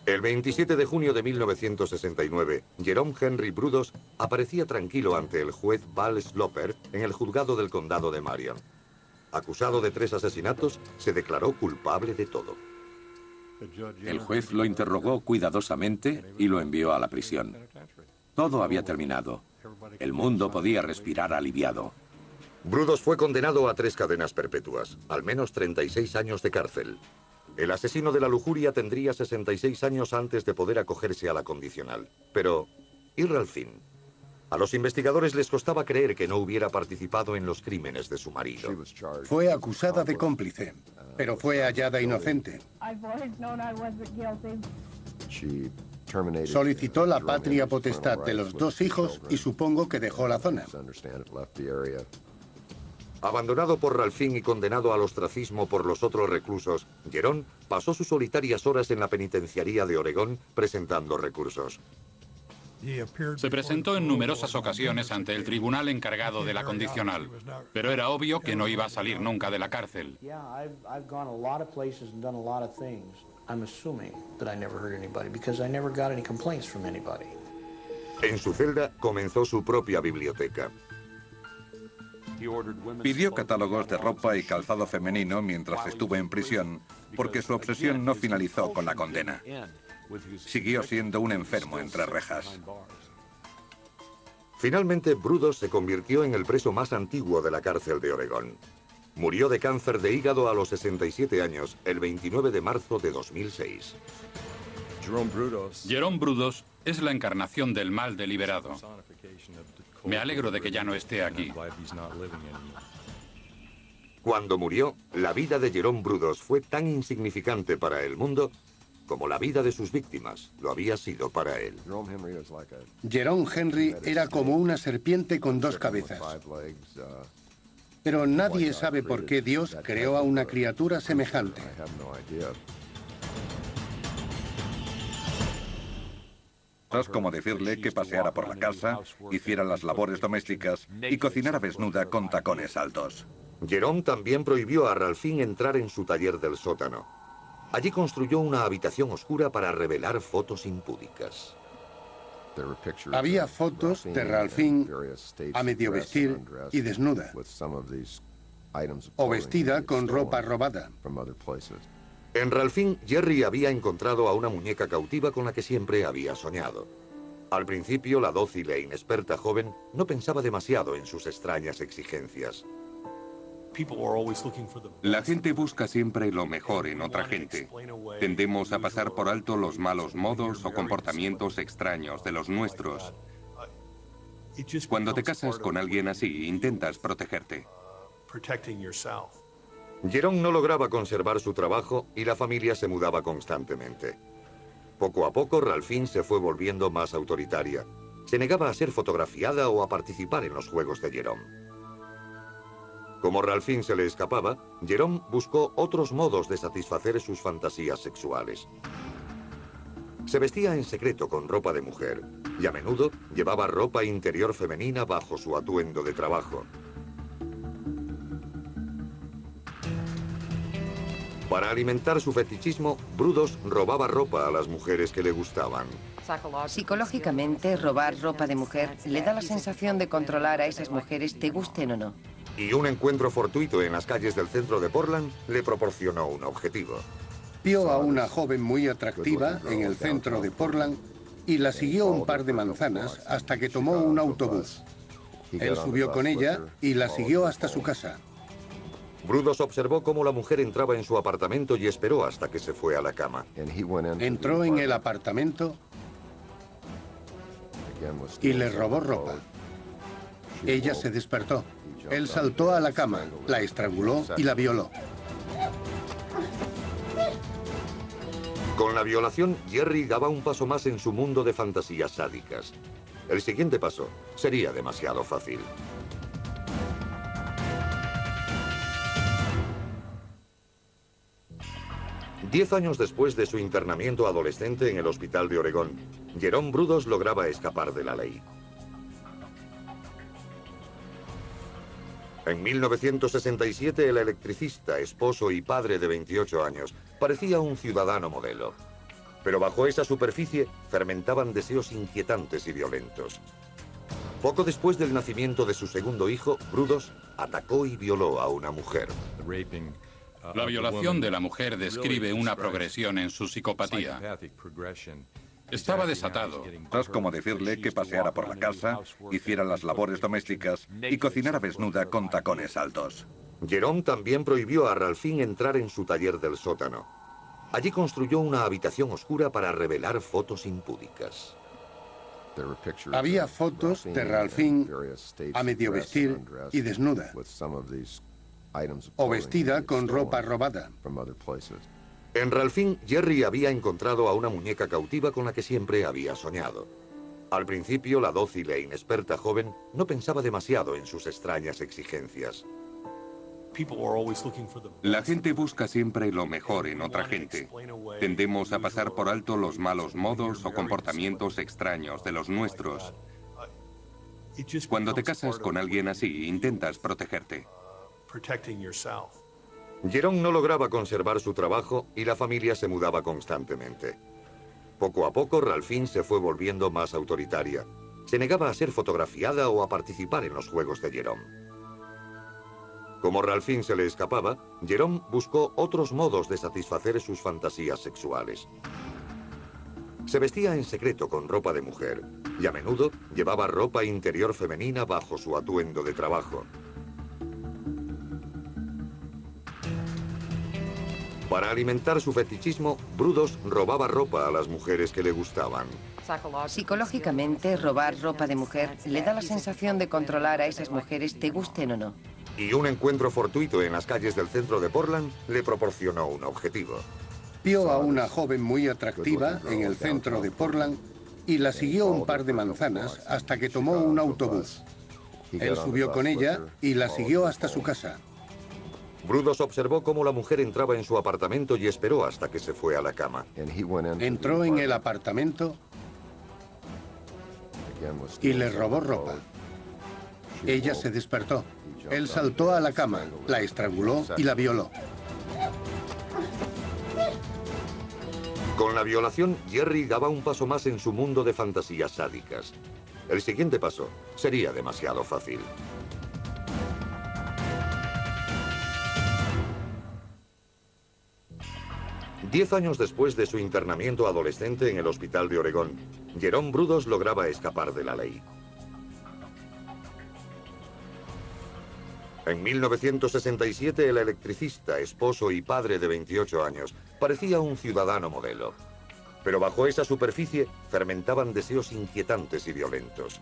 El 27 de junio de 1969, Jerome Henry Brudos aparecía tranquilo ante el juez Val Sloper en el juzgado del condado de Marion. Acusado de 3 asesinatos, se declaró culpable de todo. El juez lo interrogó cuidadosamente y lo envió a la prisión. Todo había terminado. El mundo podía respirar aliviado. Brudos fue condenado a 3 cadenas perpetuas, al menos 36 años de cárcel. El asesino de la lujuria tendría 66 años antes de poder acogerse a la condicional. Pero, ¿y Ralphine? A los investigadores les costaba creer que no hubiera participado en los crímenes de su marido. Fue acusada de cómplice, pero fue hallada inocente. Solicitó la patria potestad de los 2 hijos y supongo que dejó la zona. Abandonado por Ralphine y condenado al ostracismo por los otros reclusos, Jerome pasó sus solitarias horas en la penitenciaría de Oregón presentando recursos. Se presentó en numerosas ocasiones ante el tribunal encargado de la condicional, pero era obvio que no iba a salir nunca de la cárcel. En su celda comenzó su propia biblioteca. Pidió catálogos de ropa y calzado femenino mientras estuvo en prisión, porque su obsesión no finalizó con la condena. Siguió siendo un enfermo entre rejas. Finalmente, Brudos se convirtió en el preso más antiguo de la cárcel de Oregón. Murió de cáncer de hígado a los 67 años, el 29 de marzo de 2006. Jerome Brudos es la encarnación del mal deliberado. Me alegro de que ya no esté aquí. Cuando murió, la vida de Jerome Brudos fue tan insignificante para el mundo como la vida de sus víctimas lo había sido para él. Jerome Henry era como una serpiente con 2 cabezas. Pero nadie sabe por qué Dios creó a una criatura semejante. Es como decirle que paseara por la casa, hiciera las labores domésticas y cocinara desnuda con tacones altos. Jerome también prohibió a Ralphine entrar en su taller del sótano. Allí construyó una habitación oscura para revelar fotos impúdicas. Había fotos de Ralphine a medio vestir y desnuda, o vestida con ropa robada. En Ralphine, Jerry había encontrado a una muñeca cautiva con la que siempre había soñado. Al principio, la dócil e inexperta joven no pensaba demasiado en sus extrañas exigencias. La gente busca siempre lo mejor en otra gente. Tendemos a pasar por alto los malos modos o comportamientos extraños de los nuestros. Cuando te casas con alguien así, intentas protegerte. Jerome no lograba conservar su trabajo y la familia se mudaba constantemente. Poco a poco, Ralphine se fue volviendo más autoritaria. Se negaba a ser fotografiada o a participar en los juegos de Jerome. Como Ralphine se le escapaba, Jerome buscó otros modos de satisfacer sus fantasías sexuales. Se vestía en secreto con ropa de mujer y a menudo llevaba ropa interior femenina bajo su atuendo de trabajo. Para alimentar su fetichismo, Brudos robaba ropa a las mujeres que le gustaban. Psicológicamente, robar ropa de mujer le da la sensación de controlar a esas mujeres, te gusten o no. Y un encuentro fortuito en las calles del centro de Portland le proporcionó un objetivo. Vio a una joven muy atractiva en el centro de Portland y la siguió un par de manzanas hasta que tomó un autobús. Él subió con ella y la siguió hasta su casa. Brudos observó cómo la mujer entraba en su apartamento y esperó hasta que se fue a la cama. Entró en el apartamento y le robó ropa. Ella se despertó. Él saltó a la cama, la estranguló y la violó. Con la violación, Jerry daba un paso más en su mundo de fantasías sádicas. El siguiente paso sería demasiado fácil. Diez años después de su internamiento adolescente en el hospital de Oregón, Jerome Brudos lograba escapar de la ley. En 1967, el electricista, esposo y padre de 28 años, parecía un ciudadano modelo. Pero bajo esa superficie fermentaban deseos inquietantes y violentos. Poco después del nacimiento de su segundo hijo, Brudos atacó y violó a una mujer. La violación de la mujer describe una progresión en su psicopatía. Estaba desatado. Es como decirle que paseara por la casa, hiciera las labores domésticas y cocinara desnuda con tacones altos. Jerome también prohibió a Ralphine entrar en su taller del sótano. Allí construyó una habitación oscura para revelar fotos impúdicas. Había fotos de Ralphine a medio vestir y desnuda, o vestida con ropa robada. En Ralphine, Jerry había encontrado a una muñeca cautiva con la que siempre había soñado. Al principio, la dócil e inexperta joven no pensaba demasiado en sus extrañas exigencias. La gente busca siempre lo mejor en otra gente. Tendemos a pasar por alto los malos modos o comportamientos extraños de los nuestros. Cuando te casas con alguien así, intentas protegerte. Jerome no lograba conservar su trabajo y la familia se mudaba constantemente. Poco a poco, Ralphine se fue volviendo más autoritaria. Se negaba a ser fotografiada o a participar en los juegos de Jerome. Como Ralphine se le escapaba, Jerome buscó otros modos de satisfacer sus fantasías sexuales. Se vestía en secreto con ropa de mujer y a menudo llevaba ropa interior femenina bajo su atuendo de trabajo. Para alimentar su fetichismo, Brudos robaba ropa a las mujeres que le gustaban. Psicológicamente, robar ropa de mujer le da la sensación de controlar a esas mujeres, te gusten o no. Y un encuentro fortuito en las calles del centro de Portland le proporcionó un objetivo. Vio a una joven muy atractiva en el centro de Portland y la siguió un par de manzanas hasta que tomó un autobús. Él subió con ella y la siguió hasta su casa. Brudos observó cómo la mujer entraba en su apartamento y esperó hasta que se fue a la cama. Entró en el apartamento y le robó ropa. Ella se despertó. Él saltó a la cama, la estranguló y la violó. Con la violación, Jerry daba un paso más en su mundo de fantasías sádicas. El siguiente paso sería demasiado fácil. Diez años después de su internamiento adolescente en el hospital de Oregón, Jerome Brudos lograba escapar de la ley. En 1967, el electricista, esposo y padre de 28 años, parecía un ciudadano modelo. Pero bajo esa superficie fermentaban deseos inquietantes y violentos.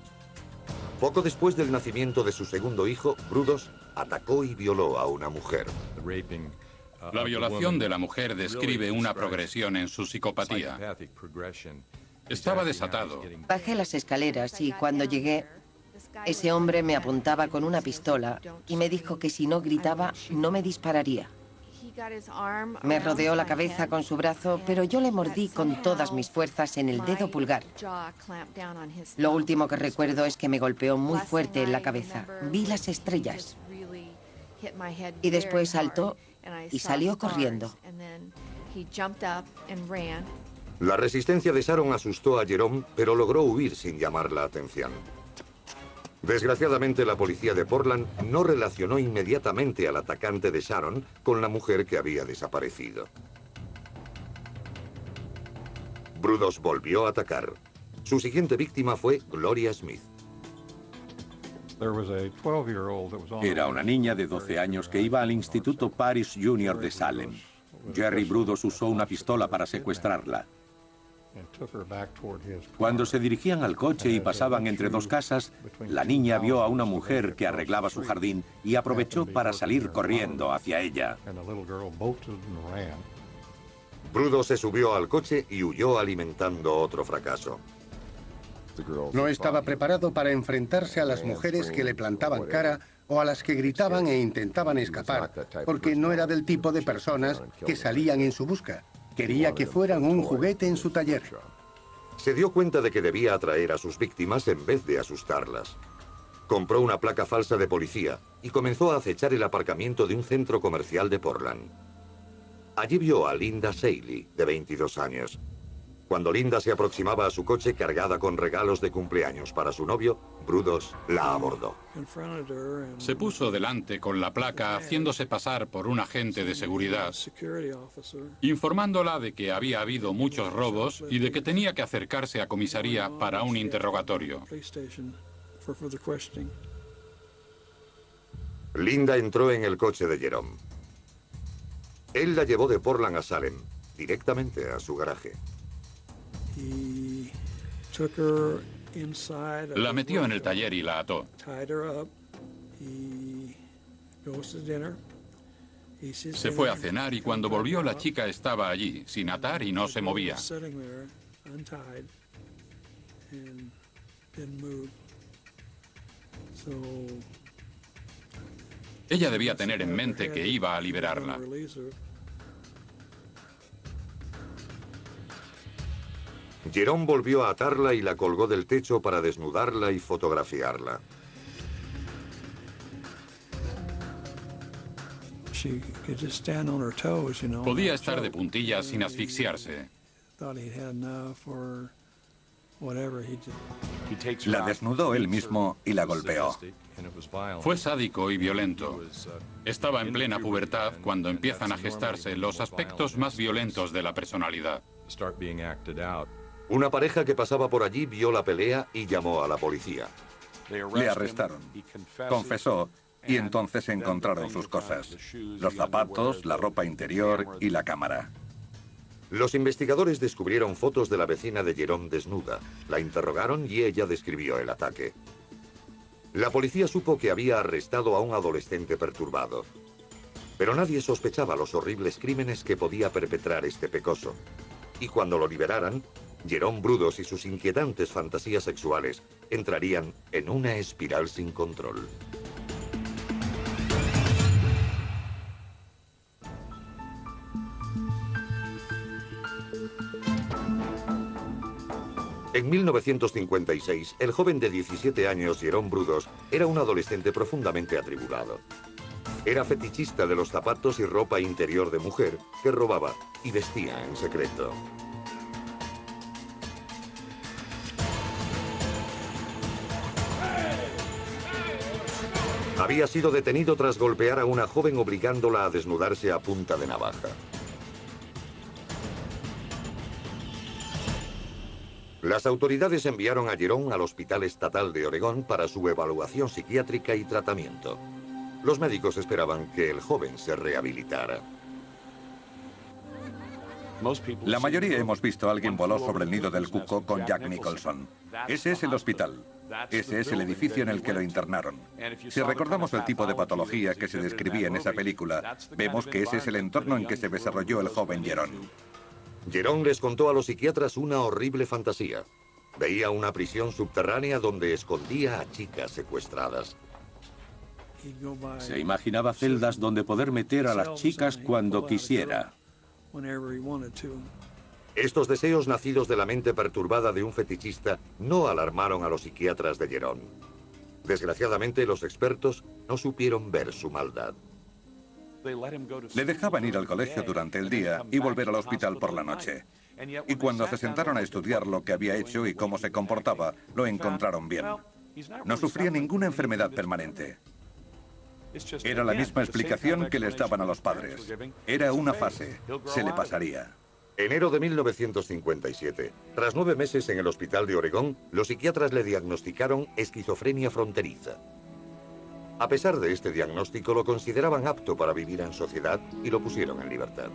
Poco después del nacimiento de su segundo hijo, Brudos atacó y violó a una mujer. La violación de la mujer describe una progresión en su psicopatía. Estaba desatado. Bajé las escaleras y cuando llegué, ese hombre me apuntaba con una pistola y me dijo que si no gritaba, no me dispararía. Me rodeó la cabeza con su brazo, pero yo le mordí con todas mis fuerzas en el dedo pulgar. Lo último que recuerdo es que me golpeó muy fuerte en la cabeza. Vi las estrellas. Y después saltó y salió corriendo. La resistencia de Sharon asustó a Jerome, pero logró huir sin llamar la atención. Desgraciadamente, la policía de Portland no relacionó inmediatamente al atacante de Sharon con la mujer que había desaparecido. Brudos volvió a atacar. Su siguiente víctima fue Gloria Smith. Era una niña de 12 años que iba al Instituto Paris Junior de Salem. Jerry Brudos usó una pistola para secuestrarla. Cuando se dirigían al coche y pasaban entre dos casas, la niña vio a una mujer que arreglaba su jardín y aprovechó para salir corriendo hacia ella. Brudos se subió al coche y huyó alimentando otro fracaso. No estaba preparado para enfrentarse a las mujeres que le plantaban cara o a las que gritaban e intentaban escapar, porque no era del tipo de personas que salían en su busca. Quería que fueran un juguete en su taller. Se dio cuenta de que debía atraer a sus víctimas en vez de asustarlas. Compró una placa falsa de policía y comenzó a acechar el aparcamiento de un centro comercial de Portland. Allí vio a Linda Seeley, de 22 años. Cuando Linda se aproximaba a su coche cargada con regalos de cumpleaños para su novio, Brudos la abordó. Se puso delante con la placa haciéndose pasar por un agente de seguridad, informándola de que había habido muchos robos y de que tenía que acercarse a comisaría para un interrogatorio. Linda entró en el coche de Jerome. Él la llevó de Portland a Salem, directamente a su garaje. La metió en el taller y la ató. Se fue a cenar y cuando volvió la chica estaba allí, sin atar y no se movía. Ella debía tener en mente que iba a liberarla. Jerome volvió a atarla y la colgó del techo para desnudarla y fotografiarla. Podía estar de puntillas sin asfixiarse. La desnudó él mismo y la golpeó. Fue sádico y violento. Estaba en plena pubertad cuando empiezan a gestarse los aspectos más violentos de la personalidad. Una pareja que pasaba por allí vio la pelea y llamó a la policía. Le arrestaron. Confesó y entonces encontraron sus cosas: los zapatos, la ropa interior y la cámara. Los investigadores descubrieron fotos de la vecina de Jerome desnuda. La interrogaron y ella describió el ataque. La policía supo que había arrestado a un adolescente perturbado. Pero nadie sospechaba los horribles crímenes que podía perpetrar este pecoso. Y cuando lo liberaran, Jerome Brudos y sus inquietantes fantasías sexuales entrarían en una espiral sin control. En 1956, el joven de 17 años, Jerome Brudos, era un adolescente profundamente atribulado. Era fetichista de los zapatos y ropa interior de mujer que robaba y vestía en secreto. Había sido detenido tras golpear a una joven obligándola a desnudarse a punta de navaja. Las autoridades enviaron a Jerome al Hospital Estatal de Oregón para su evaluación psiquiátrica y tratamiento. Los médicos esperaban que el joven se rehabilitara. La mayoría hemos visto a alguien voló sobre el nido del cuco con Jack Nicholson. Ese es el hospital. Ese es el edificio en el que lo internaron. Si recordamos el tipo de patología que se describía en esa película, vemos que ese es el entorno en que se desarrolló el joven Jerome. Jerome les contó a los psiquiatras una horrible fantasía. Veía una prisión subterránea donde escondía a chicas secuestradas. Se imaginaba celdas donde poder meter a las chicas cuando quisiera. Estos deseos nacidos de la mente perturbada de un fetichista no alarmaron a los psiquiatras de Jerome. Desgraciadamente, los expertos no supieron ver su maldad. Le dejaban ir al colegio durante el día y volver al hospital por la noche. Y cuando se sentaron a estudiar lo que había hecho y cómo se comportaba, lo encontraron bien. No sufría ninguna enfermedad permanente. Era la misma explicación que les daban a los padres. Era una fase. Se le pasaría. Enero de 1957. Tras 9 meses en el hospital de Oregón, los psiquiatras le diagnosticaron esquizofrenia fronteriza. A pesar de este diagnóstico, lo consideraban apto para vivir en sociedad y lo pusieron en libertad.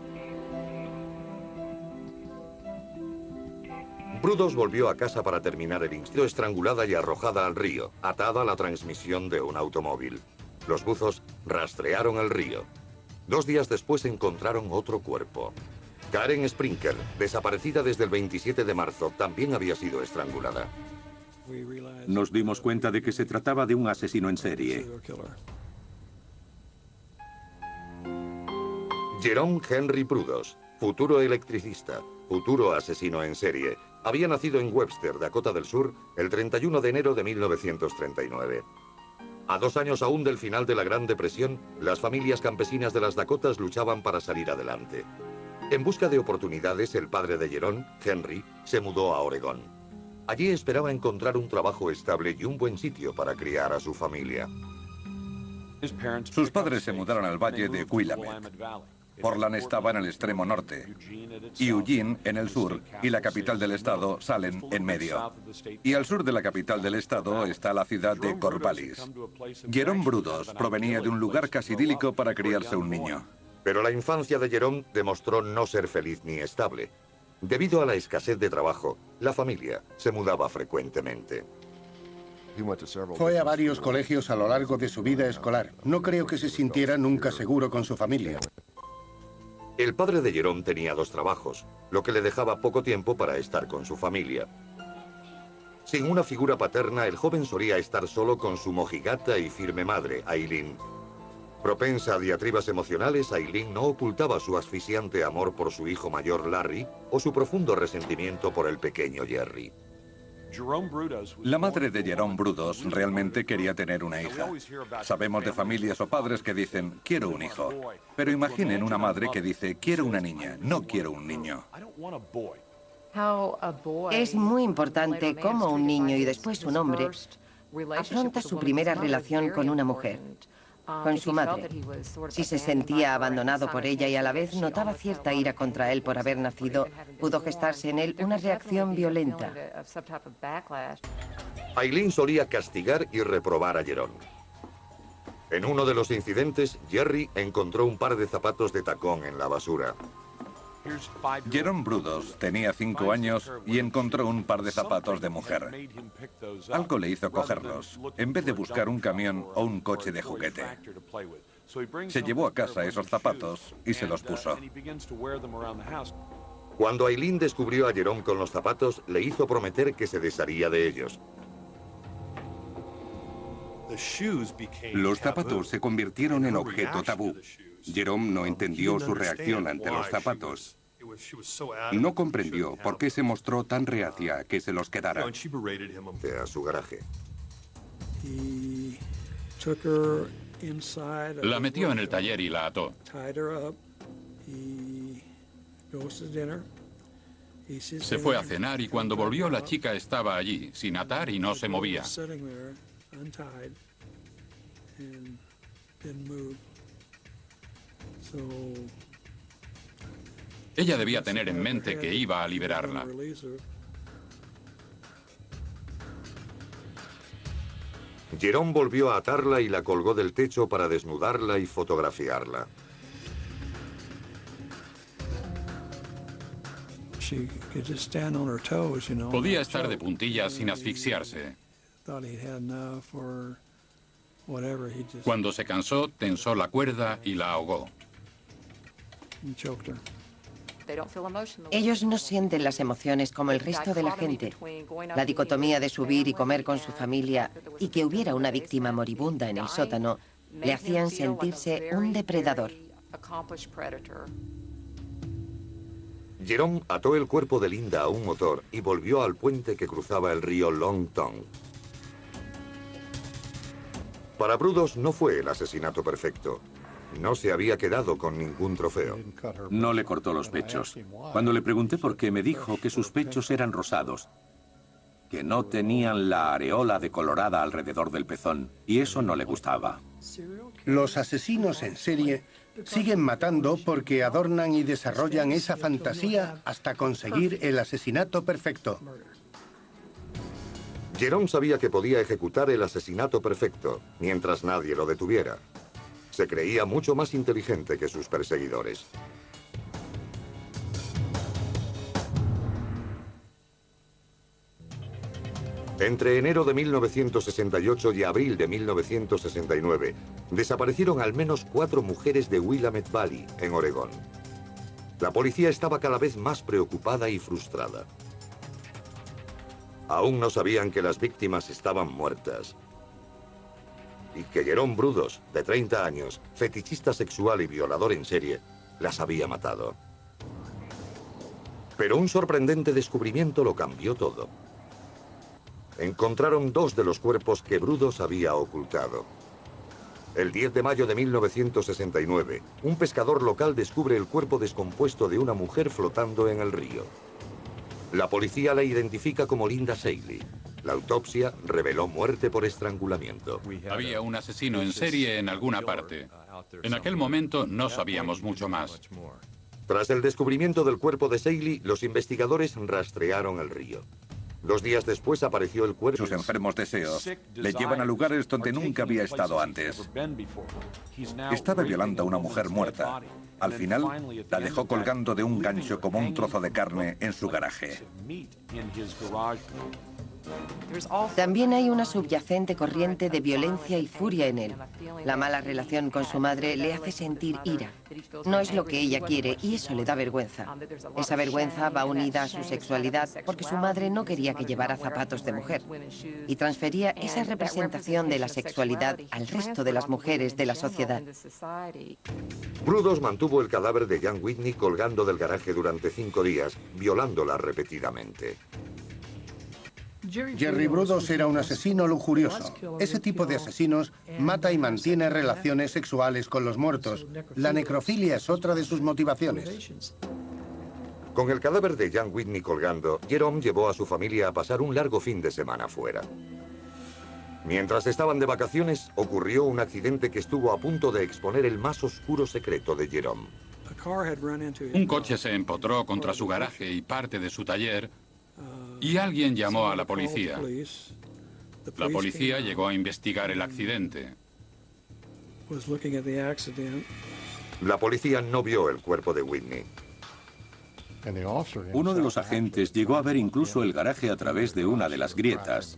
Brudos volvió a casa para terminar el instituto, estrangulada y arrojada al río, atada a la transmisión de un automóvil. Los buzos rastrearon el río. 2 días después encontraron otro cuerpo. Karen Sprinker, desaparecida desde el 27 de marzo, también había sido estrangulada. Nos dimos cuenta de que se trataba de un asesino en serie. Jerome Henry Brudos, futuro electricista, futuro asesino en serie, había nacido en Webster, Dakota del Sur, el 31 de enero de 1939. A 2 años aún del final de la Gran Depresión, las familias campesinas de las Dakotas luchaban para salir adelante. En busca de oportunidades, el padre de Jerome, Henry, se mudó a Oregón. Allí esperaba encontrar un trabajo estable y un buen sitio para criar a su familia. Sus padres se mudaron al valle de Willamette. Portland estaba en el extremo norte, y Eugene en el sur, y la capital del estado, Salem, en medio. Y al sur de la capital del estado está la ciudad de Corvallis. Jerome Brudos provenía de un lugar casi idílico para criarse un niño. Pero la infancia de Jerome demostró no ser feliz ni estable. Debido a la escasez de trabajo, la familia se mudaba frecuentemente. Fue a varios colegios a lo largo de su vida escolar. No creo que se sintiera nunca seguro con su familia. El padre de Jerome tenía 2 trabajos, lo que le dejaba poco tiempo para estar con su familia. Sin una figura paterna, el joven solía estar solo con su mojigata y firme madre, Aileen. Propensa a diatribas emocionales, Aileen no ocultaba su asfixiante amor por su hijo mayor Larry o su profundo resentimiento por el pequeño Jerry. La madre de Jerome Brudos realmente quería tener una hija. Sabemos de familias o padres que dicen, quiero un hijo. Pero imaginen una madre que dice, quiero una niña, no quiero un niño. Es muy importante cómo un niño y después un hombre afronta su primera relación con una mujer, con su madre. Si se sentía abandonado por ella y a la vez notaba cierta ira contra él por haber nacido, pudo gestarse en él una reacción violenta. Aileen solía castigar y reprobar a Jerome. En uno de los incidentes, Jerry encontró un par de zapatos de tacón en la basura. Jerome Brudos tenía 5 años y encontró un par de zapatos de mujer. Algo le hizo cogerlos, en vez de buscar un camión o un coche de juguete. Se llevó a casa esos zapatos y se los puso. Cuando Aileen descubrió a Jerome con los zapatos, le hizo prometer que se desharía de ellos. Los zapatos se convirtieron en objeto tabú. Jerome no entendió su reacción ante los zapatos. No comprendió por qué se mostró tan reacia a que se los quedara. A su garaje. La metió en el taller y la ató. Se fue a cenar y cuando volvió la chica estaba allí, sin atar y no se movía. Ella debía tener en mente que iba a liberarla. Jerome volvió a atarla y la colgó del techo para desnudarla y fotografiarla. Podía estar de puntillas sin asfixiarse. Cuando se cansó, tensó la cuerda y la ahogó. Ellos no sienten las emociones como el resto de la gente. La dicotomía de subir y comer con su familia y que hubiera una víctima moribunda en el sótano le hacían sentirse un depredador. Jerome ató el cuerpo de Linda a un motor y volvió al puente que cruzaba el río Long Tongue. Para Brudos no fue el asesinato perfecto. No se había quedado con ningún trofeo. No le cortó los pechos. Cuando le pregunté por qué, me dijo que sus pechos eran rosados, que no tenían la areola decolorada alrededor del pezón, y eso no le gustaba. Los asesinos en serie siguen matando porque adornan y desarrollan esa fantasía hasta conseguir el asesinato perfecto. Jerome sabía que podía ejecutar el asesinato perfecto, mientras nadie lo detuviera. Se creía mucho más inteligente que sus perseguidores. Entre enero de 1968 y abril de 1969, desaparecieron al menos 4 mujeres de Willamette Valley, en Oregón. La policía estaba cada vez más preocupada y frustrada. Aún no sabían que las víctimas estaban muertas. Y que Jerome Brudos, de 30 años, fetichista sexual y violador en serie, las había matado. Pero un sorprendente descubrimiento lo cambió todo. Encontraron 2 de los cuerpos que Brudos había ocultado. El 10 de mayo de 1969, un pescador local descubre el cuerpo descompuesto de una mujer flotando en el río. La policía la identifica como Linda Seeley. La autopsia reveló muerte por estrangulamiento. Había un asesino en serie en alguna parte. En aquel momento no sabíamos mucho más. Tras el descubrimiento del cuerpo de Seeley, los investigadores rastrearon el río. 2 días después apareció el cuerpo. Sus enfermos deseos le llevan a lugares donde nunca había estado antes. Estaba violando a una mujer muerta. Al final, la dejó colgando de un gancho como un trozo de carne en su garaje. También hay una subyacente corriente de violencia y furia en él. La mala relación con su madre le hace sentir ira. No es lo que ella quiere y eso le da vergüenza. Esa vergüenza va unida a su sexualidad porque su madre no quería que llevara zapatos de mujer y transfería esa representación de la sexualidad al resto de las mujeres de la sociedad. Brudos mantuvo el cadáver de Jan Whitney colgando del garaje durante 5 días, violándola repetidamente. Jerry Brudos era un asesino lujurioso. Ese tipo de asesinos mata y mantiene relaciones sexuales con los muertos. La necrofilia es otra de sus motivaciones. Con el cadáver de Jan Whitney colgando, Jerome llevó a su familia a pasar un largo fin de semana fuera. Mientras estaban de vacaciones, ocurrió un accidente que estuvo a punto de exponer el más oscuro secreto de Jerome. Un coche se empotró contra su garaje y parte de su taller, y alguien llamó a la policía. La policía llegó a investigar el accidente. La policía no vio el cuerpo de Whitney. Uno de los agentes llegó a ver incluso el garaje a través de una de las grietas.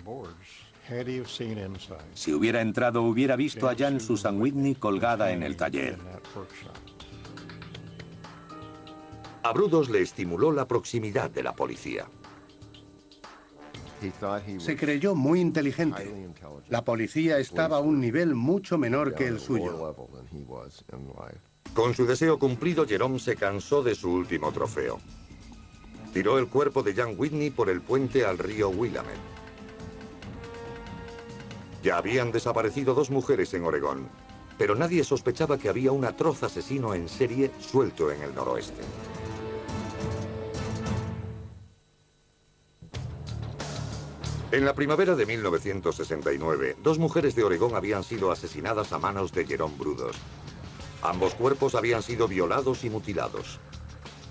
Si hubiera entrado, hubiera visto a Jan Susan Whitney colgada en el taller. A Brudos le estimuló la proximidad de la policía. Se creyó muy inteligente. La policía estaba a un nivel mucho menor que el suyo. Con su deseo cumplido, Jerome se cansó de su último trofeo. Tiró el cuerpo de Jan Whitney por el puente al río Willamette. Ya habían desaparecido 2 mujeres en Oregón, pero nadie sospechaba que había un atroz asesino en serie suelto en el noroeste. En la primavera de 1969, 2 mujeres de Oregón habían sido asesinadas a manos de Jerome Brudos. Ambos cuerpos habían sido violados y mutilados.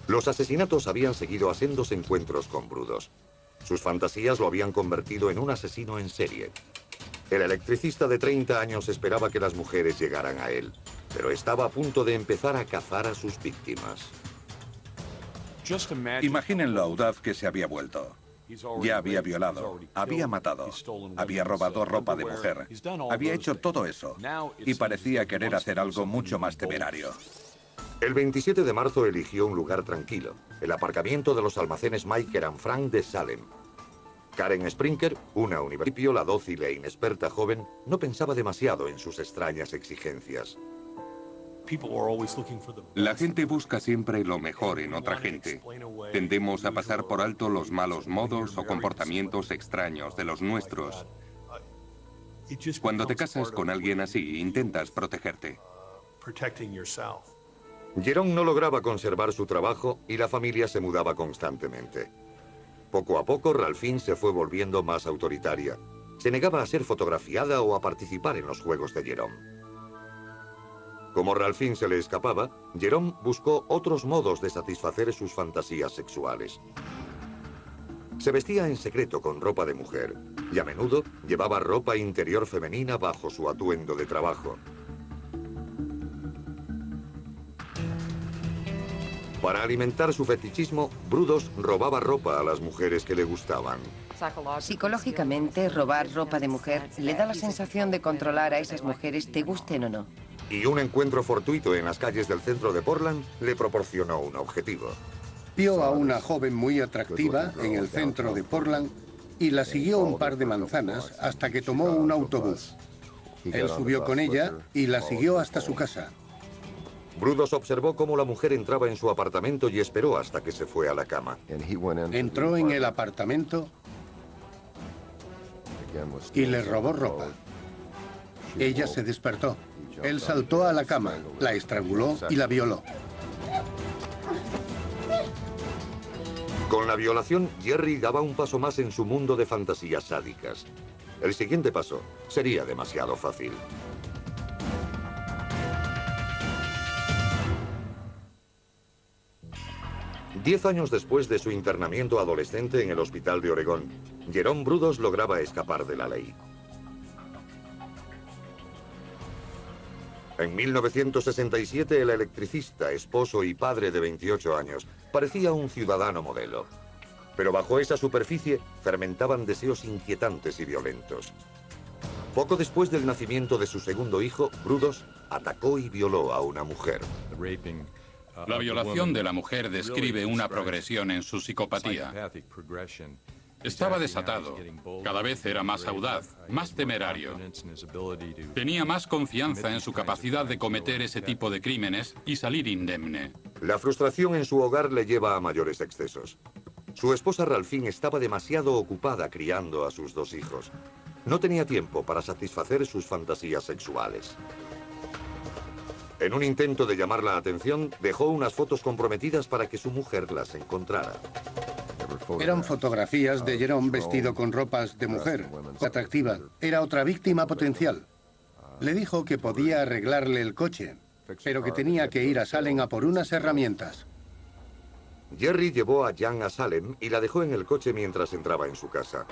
Los asesinatos habían seguido a sendos encuentros con Brudos. Sus fantasías lo habían convertido en un asesino en serie. El electricista de 30 años esperaba que las mujeres llegaran a él, pero estaba a punto de empezar a cazar a sus víctimas. Imaginen lo audaz que se había vuelto. Ya había violado, había matado, había robado ropa de mujer, había hecho todo eso y parecía querer hacer algo mucho más temerario. El 27 de marzo eligió un lugar tranquilo, el aparcamiento de los almacenes Meiker and Frank de Salem. Karen Sprinker, una universitaria, la dócil e inexperta joven, no pensaba demasiado en sus extrañas exigencias. La gente busca siempre lo mejor en otra gente. Tendemos a pasar por alto los malos modos o comportamientos extraños de los nuestros. Cuando te casas con alguien así, intentas protegerte. Jerome no lograba conservar su trabajo y la familia se mudaba constantemente. Poco a poco, Ralphine se fue volviendo más autoritaria. Se negaba a ser fotografiada o a participar en los juegos de Jerome. Como Ralphine se le escapaba, Jerome buscó otros modos de satisfacer sus fantasías sexuales. Se vestía en secreto con ropa de mujer y a menudo llevaba ropa interior femenina bajo su atuendo de trabajo. Para alimentar su fetichismo, Brudos robaba ropa a las mujeres que le gustaban. Psicológicamente, robar ropa de mujer le da la sensación de controlar a esas mujeres, te gusten o no. Y un encuentro fortuito en las calles del centro de Portland le proporcionó un objetivo. Vio a una joven muy atractiva en el centro de Portland y la siguió un par de manzanas hasta que tomó un autobús. Él subió con ella y la siguió hasta su casa. Brudos observó cómo la mujer entraba en su apartamento y esperó hasta que se fue a la cama. Entró en el apartamento y le robó ropa. Ella se despertó. Él saltó a la cama, la estranguló y la violó. Con la violación, Jerry daba un paso más en su mundo de fantasías sádicas. El siguiente paso sería demasiado fácil. Diez años después de su internamiento adolescente en el hospital de Oregón, Jerome Brudos lograba escapar de la ley. En 1967, el electricista, esposo y padre de 28 años, parecía un ciudadano modelo. Pero bajo esa superficie fermentaban deseos inquietantes y violentos. Poco después del nacimiento de su segundo hijo, Brudos atacó y violó a una mujer. La violación de la mujer describe una progresión en su psicopatía. Estaba desatado, cada vez era más audaz, más temerario. Tenía más confianza en su capacidad de cometer ese tipo de crímenes y salir indemne. La frustración en su hogar le lleva a mayores excesos. Su esposa Ralphine estaba demasiado ocupada criando a sus dos hijos. No tenía tiempo para satisfacer sus fantasías sexuales. En un intento de llamar la atención, dejó unas fotos comprometidas para que su mujer las encontrara. Eran fotografías de Jerome vestido con ropas de mujer, atractiva. Era otra víctima potencial. Le dijo que podía arreglarle el coche, pero que tenía que ir a Salem a por unas herramientas. Jerry llevó a Jan a Salem y la dejó en el coche mientras entraba en su casa.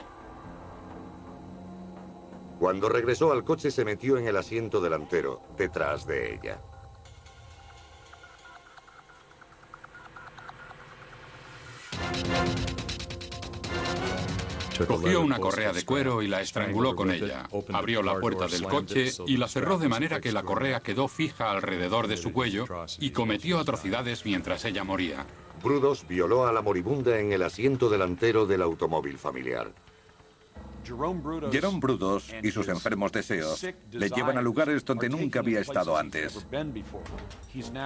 Cuando regresó al coche, se metió en el asiento delantero, detrás de ella. Cogió una correa de cuero y la estranguló con ella. Abrió la puerta del coche y la cerró de manera que la correa quedó fija alrededor de su cuello y cometió atrocidades mientras ella moría. Brudos violó a la moribunda en el asiento delantero del automóvil familiar. Jerome Brudos y sus enfermos deseos le llevan a lugares donde nunca había estado antes.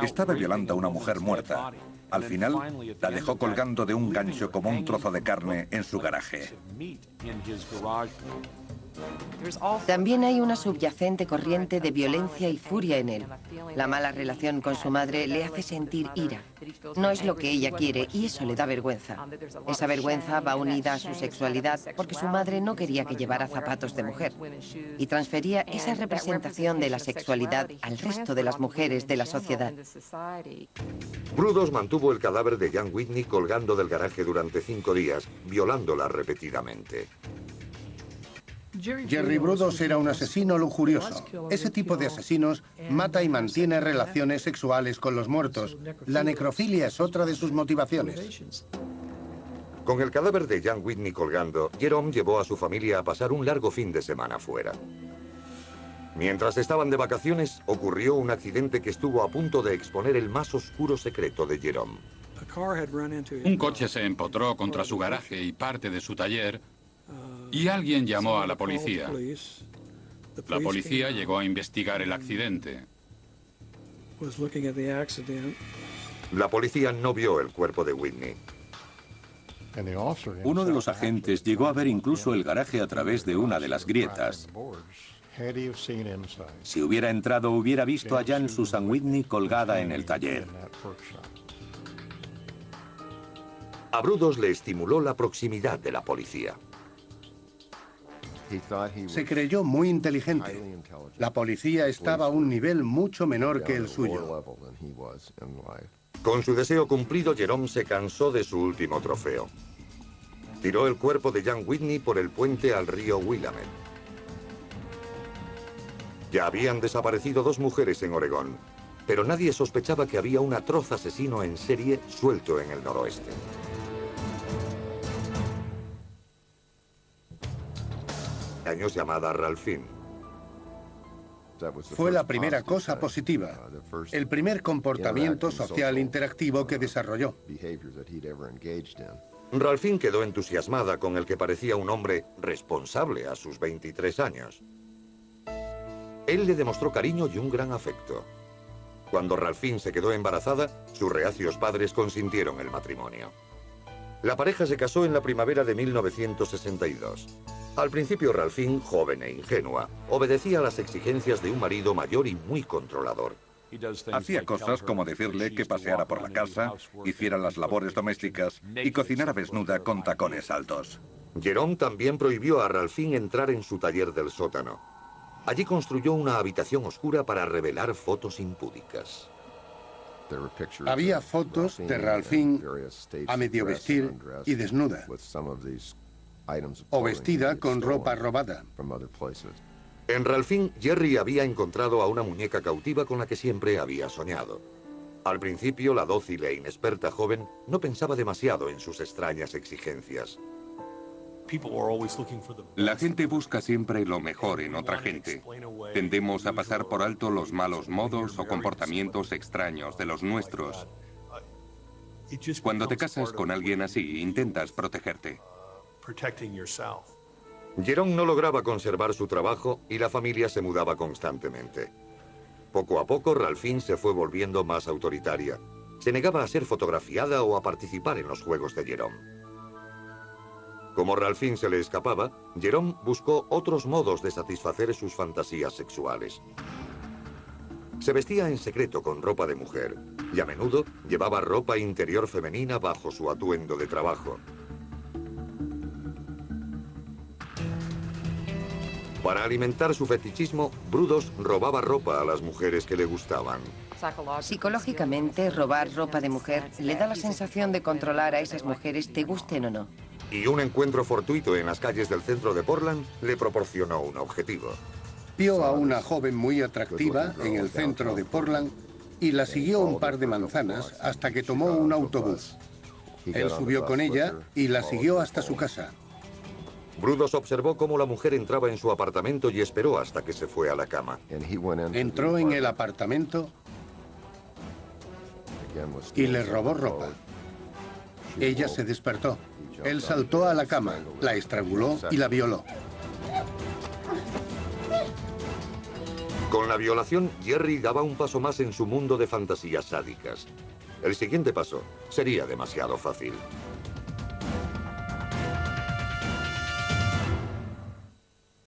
Estaba violando a una mujer muerta. Al final, la dejó colgando de un gancho como un trozo de carne en su garaje. También hay una subyacente corriente de violencia y furia en él. La mala relación con su madre le hace sentir ira. No es lo que ella quiere y eso le da vergüenza. Esa vergüenza va unida a su sexualidad porque su madre no quería que llevara zapatos de mujer y transfería esa representación de la sexualidad al resto de las mujeres de la sociedad. Brudos mantuvo el cadáver de Jan Whitney colgando del garaje durante 5 días, violándola repetidamente. Jerry Brudos era un asesino lujurioso. Ese tipo de asesinos mata y mantiene relaciones sexuales con los muertos. La necrofilia es otra de sus motivaciones. Con el cadáver de Jan Whitney colgando, Jerome llevó a su familia a pasar un largo fin de semana fuera. Mientras estaban de vacaciones, ocurrió un accidente que estuvo a punto de exponer el más oscuro secreto de Jerome. Un coche se empotró contra su garaje y parte de su taller, y alguien llamó a la policía. La policía llegó a investigar el accidente. La policía no vio el cuerpo de Whitney. Uno de los agentes llegó a ver incluso el garaje a través de una de las grietas. Si hubiera entrado, hubiera visto a Jan Susan Whitney colgada en el taller. A Brudos le estimuló la proximidad de la policía. Se creyó muy inteligente. La policía estaba a un nivel mucho menor que el suyo. Con su deseo cumplido, Jerome se cansó de su último trofeo. Tiró el cuerpo de Jan Whitney por el puente al río Willamette. Ya habían desaparecido 2 mujeres en Oregón, pero nadie sospechaba que había un atroz asesino en serie suelto en el noroeste. Años llamada Ralphine. Fue la primera cosa positiva, el primer comportamiento social interactivo que desarrolló. Ralphine quedó entusiasmada con el que parecía un hombre responsable a sus 23 años. Él le demostró cariño y un gran afecto. Cuando Ralphine se quedó embarazada, sus reacios padres consintieron el matrimonio. La pareja se casó en la primavera de 1962. Al principio, Ralphine, joven e ingenua, obedecía a las exigencias de un marido mayor y muy controlador. Hacía cosas como decirle que paseara por la casa, hiciera las labores domésticas y cocinara desnuda con tacones altos. Jerome también prohibió a Ralphine entrar en su taller del sótano. Allí construyó una habitación oscura para revelar fotos impúdicas. Había fotos de Ralphine a medio vestir y desnuda, o vestida con ropa robada. En Ralphine, Jerry había encontrado a una muñeca cautiva con la que siempre había soñado. Al principio, la dócil e inexperta joven no pensaba demasiado en sus extrañas exigencias. La gente busca siempre lo mejor en otra gente. Tendemos a pasar por alto los malos modos o comportamientos extraños de los nuestros. Cuando te casas con alguien así, intentas protegerte. Jerome no lograba conservar su trabajo y la familia se mudaba constantemente. Poco a poco, Ralphine se fue volviendo más autoritaria. Se negaba a ser fotografiada o a participar en los juegos de Jerome. Como Ralphine se le escapaba, Jerome buscó otros modos de satisfacer sus fantasías sexuales. Se vestía en secreto con ropa de mujer y a menudo llevaba ropa interior femenina bajo su atuendo de trabajo. Para alimentar su fetichismo, Brudos robaba ropa a las mujeres que le gustaban. Psicológicamente, robar ropa de mujer le da la sensación de controlar a esas mujeres, te gusten o no. Y un encuentro fortuito en las calles del centro de Portland le proporcionó un objetivo. Vio a una joven muy atractiva en el centro de Portland y la siguió un par de manzanas hasta que tomó un autobús. Él subió con ella y la siguió hasta su casa. Brudos observó cómo la mujer entraba en su apartamento y esperó hasta que se fue a la cama. Entró en el apartamento y le robó ropa. Ella se despertó. Él saltó a la cama, la estranguló y la violó. Con la violación, Jerry daba un paso más en su mundo de fantasías sádicas. El siguiente paso sería demasiado fácil.